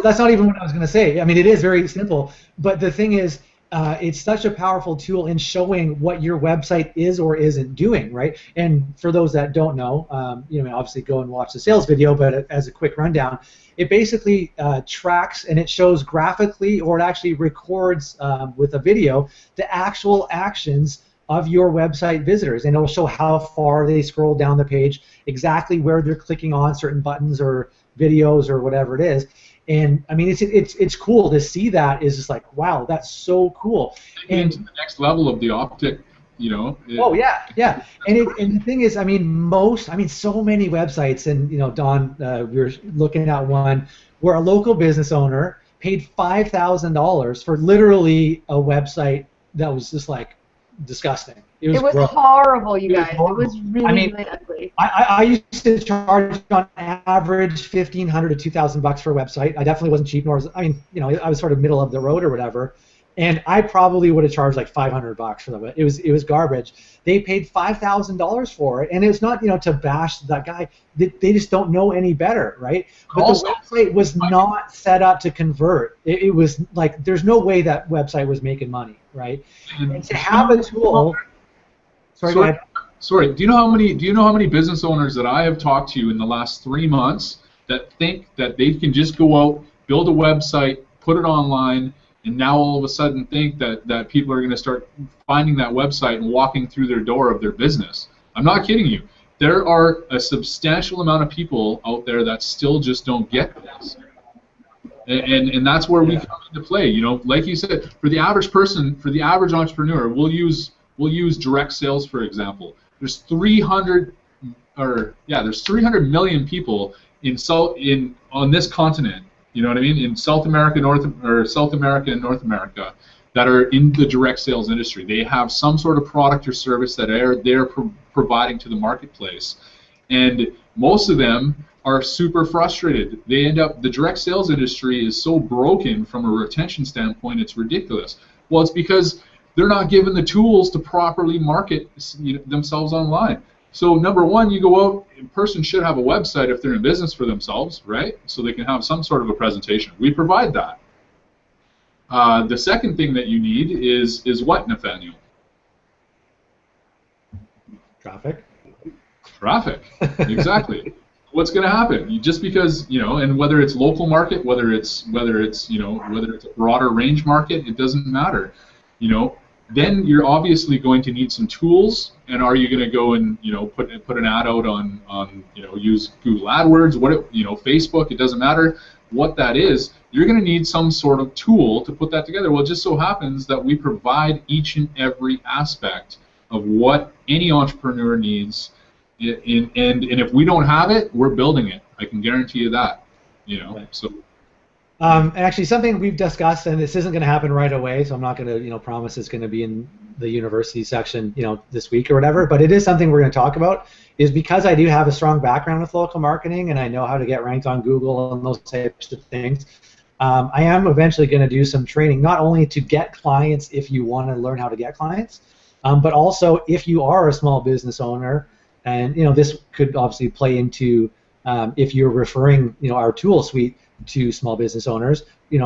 that's not even what I was going to say. It is very simple, but the thing is, it's such a powerful tool in showing what your website is or isn't doing, right? And for those that don't know, obviously go and watch the sales video, but as a quick rundown, it basically tracks and it shows graphically, or it actually records with a video, the actual actions of your website visitors, and it'll show how far they scroll down the page, exactly where they're clicking on certain buttons or videos or whatever it is. And it's cool to see that. Is just like, wow, that's so cool. And to the next level of the optic, Oh yeah. And the thing is, so many websites, and Don, we were looking at one where a local business owner paid $5,000 for literally a website that was just like disgusting. It was horrible, you guys. It was really, really ugly. I used to charge on average $1,500 to $2,000 for a website. I definitely wasn't cheap, nor was I was sort of middle of the road or whatever. And I probably would have charged like $500 for that. It was garbage. They paid $5,000 for it, and it's not to bash that guy. They just don't know any better, right? But also, the website was not set up to convert. It was like there's no way that website was making money, right? And to have a tool. Sorry. Do you know how many business owners that I have talked to in the last 3 months that think that they can just go out, build a website, put it online, and now all of a sudden think that people are going to start finding that website and walking through their door of their business? I'm not kidding you. There are a substantial amount of people out there that still just don't get this. And that's where we come into play. Like you said, for the average person, for the average entrepreneur, we'll use direct sales, for example. There's 300 million people on this continent. You know what I mean? In South America and North America that are in the direct sales industry. They have some sort of product or service that they're providing to the marketplace, and most of them are super frustrated. The direct sales industry is so broken from a retention standpoint, it's ridiculous. Well, it's because they're not given the tools to properly market themselves online. So number one, you go out, a person should have a website if they're in business for themselves, right? So they can have some sort of a presentation. We provide that. The second thing that you need is what, Nathaniel? Traffic. Traffic, exactly. What's going to happen? Just because, and whether it's local market, whether it's a broader range market, it doesn't matter. Then you're obviously going to need some tools. And are you going to go and put an ad out on use Google AdWords, Facebook? It doesn't matter what that is. You're going to need some sort of tool to put that together. Well, it just so happens that we provide each and every aspect of what any entrepreneur needs. And if we don't have it, we're building it. I can guarantee you that. Right. So. Actually, something we've discussed, and this isn't going to happen right away, so I'm not going to, promise it's going to be in the university section, this week or whatever. But it is something we're going to talk about. Is because I do have a strong background with local marketing, and I know how to get ranked on Google and those types of things. I am eventually going to do some training, not only to get clients if you want to learn how to get clients, but also if you are a small business owner, and this could obviously play into if you're referring our tool suite to small business owners.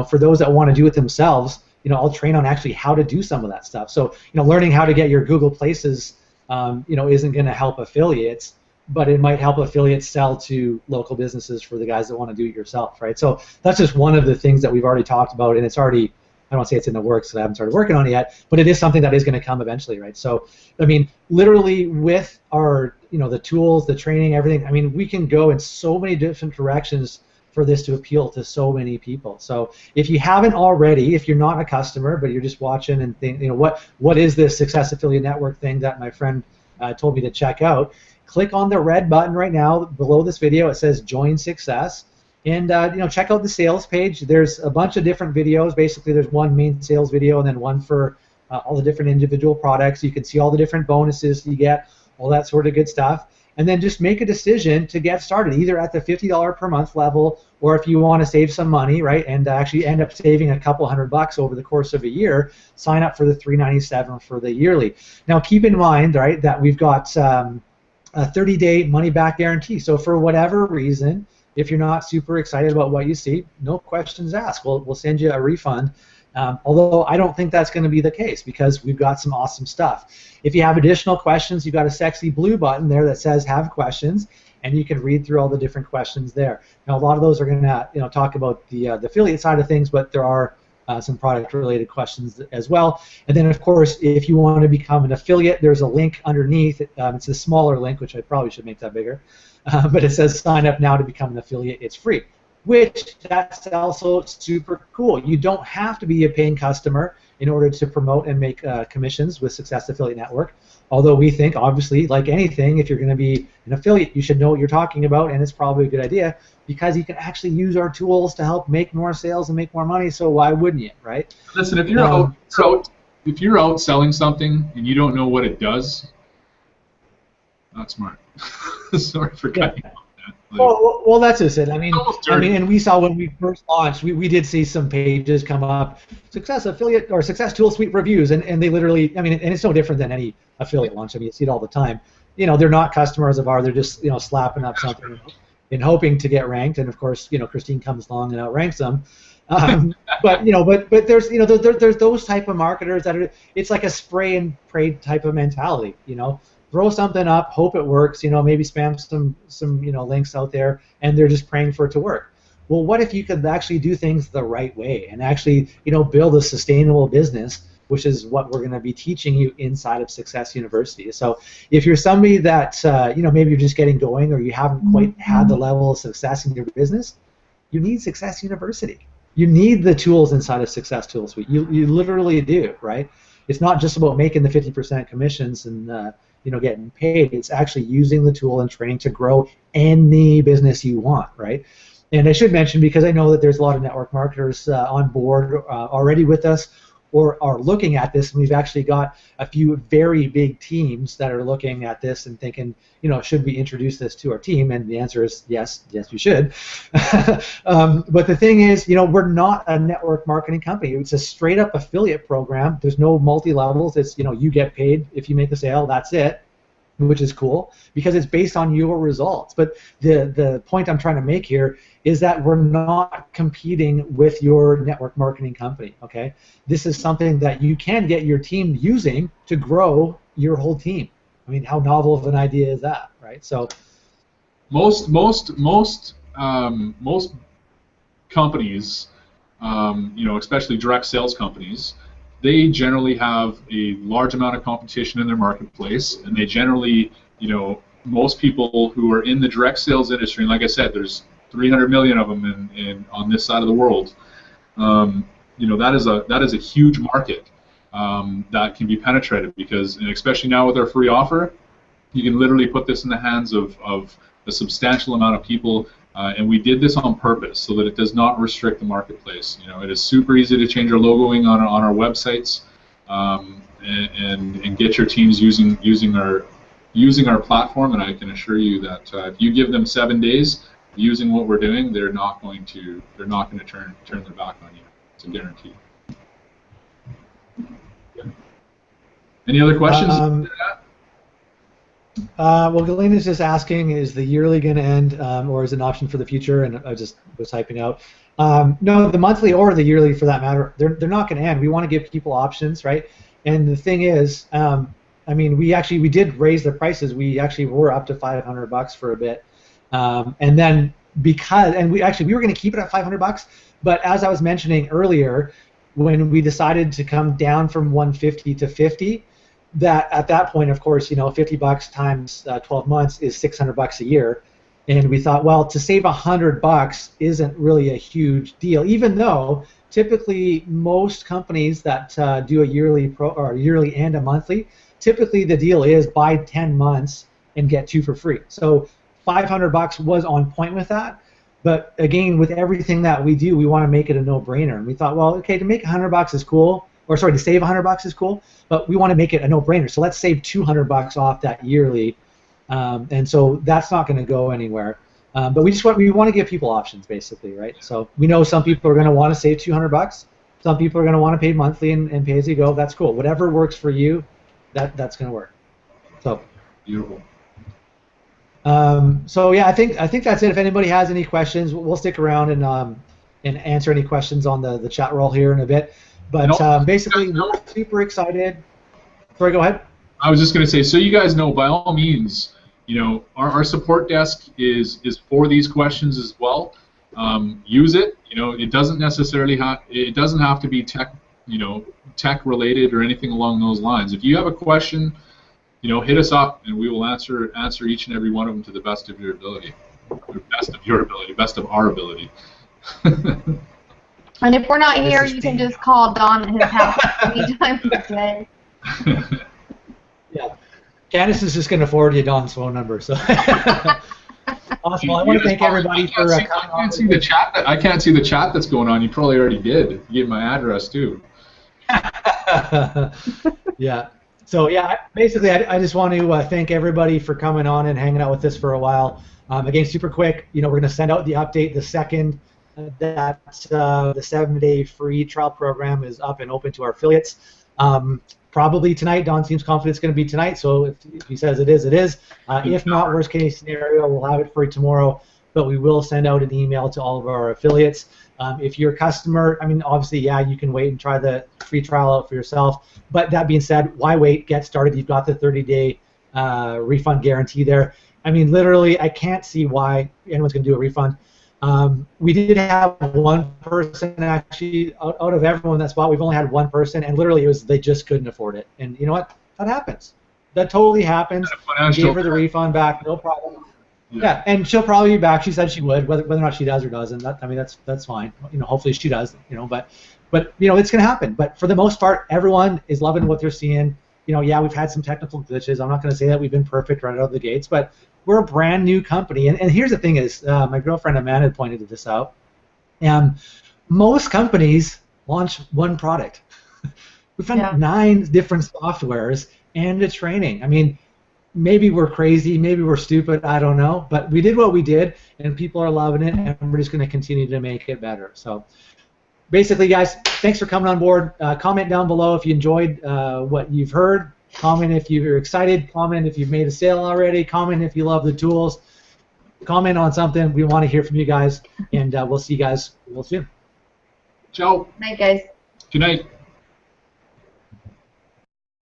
For those that want to do it themselves, I'll train on actually how to do some of that stuff. So learning how to get your Google Places isn't going to help affiliates, but it might help affiliates sell to local businesses for the guys that want to do it yourself, right? So that's just one of the things that we've already talked about, and it's already, I don't want to say it's in the works, because I haven't started working on it yet, but it is something that is going to come eventually, right? So, I mean, literally with our, the tools, the training, everything, I mean, we can go in so many different directions for this to appeal to so many people. So if you haven't already, if you're not a customer, but you're just watching and think, what is this Success Affiliate Network thing that my friend told me to check out, click on the red button right now below this video. It says Join Success, and check out the sales page. There's a bunch of different videos. Basically, there's one main sales video and then one for all the different individual products. You can see all the different bonuses you get, all that sort of good stuff. And then just make a decision to get started, either at the $50 per month level, or if you want to save some money, right, and actually end up saving a couple $100 over the course of a year, sign up for the $397 for the yearly. Now, keep in mind, right, that we've got a 30-day money-back guarantee. So for whatever reason, if you're not super excited about what you see, no questions asked. We'll send you a refund. Although I don't think that's going to be the case, because we've got some awesome stuff. If you have additional questions, you've got a sexy blue button there that says Have Questions, and you can read through all the different questions there. Now, a lot of those are going to talk about the affiliate side of things, but there are some product-related questions as well. And then, of course, if you want to become an affiliate, there's a link underneath. It's a smaller link, which I probably should make that bigger, but it says Sign up now to become an affiliate. It's free. Which, that's also super cool. You don't have to be a paying customer in order to promote and make commissions with Success Affiliate Network. Although we think, obviously, like anything, if you're going to be an affiliate, you should know what you're talking about, and it's probably a good idea, because you can actually use our tools to help make more sales and make more money. So why wouldn't you, right? Listen, if you're if you're out selling something and you don't know what it does, not smart. Sorry for cutting you off. Well, that's just it. I mean, and we saw when we first launched, we did see some pages come up, Success Affiliate or Success Tool Suite reviews, and they literally, I mean, and it's no different than any affiliate launch. I mean, you see it all the time. They're not customers of ours. They're just slapping up something and hoping to get ranked. And of course, Christine comes along and outranks them. But there's there's those type of marketers that are, it's like a spray and pray type of mentality. Throw something up, hope it works, maybe spam some links out there, and they're just praying for it to work. Well, what if you could actually do things the right way and actually, build a sustainable business, which is what we're going to be teaching you inside of Success University. So if you're somebody that, maybe you're just getting going, or you haven't quite had the level of success in your business, you need Success University. You need the tools inside of Success Tool Suite. You literally do, right? It's not just about making the 50% commissions and getting paid. It's actually using the tool and training to grow any business you want, right? And I should mention, because I know that there's a lot of network marketers on board already with us, or are looking at this, and we've actually got a few very big teams that are looking at this and thinking, should we introduce this to our team? And the answer is yes, you should. But the thing is, we're not a network marketing company. It's a straight up affiliate program. There's no multi-levels. It's, you get paid if you make the sale, that's it, which is cool, because it's based on your results. But the point I'm trying to make here is that we're not competing with your network marketing company, okay? This is something that you can get your team using to grow your whole team. I mean, how novel of an idea is that, right? So most companies, especially direct sales companies, they generally have a large amount of competition in their marketplace, and they generally, most people who are in the direct sales industry, and like I said, there's 300 million of them on this side of the world. That is a huge market that can be penetrated, because, and especially now with our free offer, you can literally put this in the hands of a substantial amount of people And we did this on purpose so that it does not restrict the marketplace. You know, it is super easy to change our logoing on our websites, and get your teams using our platform. And I can assure you that if you give them 7 days using what we're doing, they're not going to turn their back on you. It's a guarantee. Yeah. Any other questions? Well, Galena's just asking, is the yearly going to end, or is it an option for the future? And I just was typing out. No, the monthly or the yearly, for that matter, they're not going to end. We want to give people options, right? And the thing is, I mean, we did raise the prices. We actually were up to $500 for a bit, and then we were going to keep it at $500. But as I was mentioning earlier, when we decided to come down from 150 to 50. That at that point, of course, you know, $50 times 12 months is $600 a year, and we thought, well, to save $100 isn't really a huge deal, even though typically most companies that do a yearly yearly and a monthly, typically the deal is buy 10 months and get 2 for free. So $500 was on point with that, but again, with everything that we do, we want to make it a no-brainer, and we thought, well, okay, to make $100 is cool. To save $100 is cool, but we want to make it a no-brainer. So let's save $200 off that yearly, and so that's not going to go anywhere. But we want to give people options, basically, right? So we know some people are going to want to save $200. Some people are going to want to pay monthly and pay as you go. That's cool. Whatever works for you, that's going to work. So beautiful. So yeah, I think that's it. If anybody has any questions, we'll stick around and answer any questions on the chat roll here in a bit. But basically, we're super excited. Sorry, go ahead. I was just going to say, so you guys know, by all means, you know, our support desk is for these questions as well. Use it. You know, it doesn't necessarily have to be tech related or anything along those lines. If you have a question, you know, hit us up and we will answer each and every one of them to the best of your ability, best of our ability. And if we're not here, you can just call Don at his house anytime of the day. Yeah. Candace is just going to forward you Don's phone number. So awesome. Well, I want to thank everybody for coming on. I can't see the chat that's going on. You probably already did. You gave my address too. Yeah. So yeah, basically, I just want to thank everybody for coming on and hanging out with us for a while. Again, super quick. You know, we're going to send out the update the second that the 7-day free trial program is up and open to our affiliates. Probably tonight. Don seems confident it's going to be tonight, so if he says it is, it is. If not, worst case scenario, we'll have it for you tomorrow, but we will send out an email to all of our affiliates. If you're a customer, I mean, obviously, yeah, you can wait and try the free trial out for yourself, but that being said, why wait? Get started. You've got the 30-day refund guarantee there. I mean, literally, I can't see why anyone's going to do a refund. We did have one person actually out of everyone that spot. We've only had one person, and literally it was they just couldn't afford it. And you know what? That happens. That totally happens. Gave her the refund back, no problem. Yeah, and she'll probably be back. She said she would, whether or not she does or doesn't. I mean, that's fine. You know, hopefully she does. You know, but you know, it's gonna happen. But for the most part, everyone is loving what they're seeing. You know, yeah, we've had some technical glitches. I'm not going to say that we've been perfect right out of the gates, but we're a brand new company. And here's the thing is, my girlfriend Amanda pointed this out. Most companies launch one product. We've had 9 different softwares and a training. I mean, maybe we're crazy, maybe we're stupid, I don't know. But we did what we did, and people are loving it, and we're just going to continue to make it better. So basically, guys, thanks for coming on board. Comment down below if you enjoyed what you've heard. Comment if you're excited. Comment if you've made a sale already. Comment if you love the tools. Comment on something. We want to hear from you guys, and we'll see you guys real soon. Ciao. Night, guys. Good night.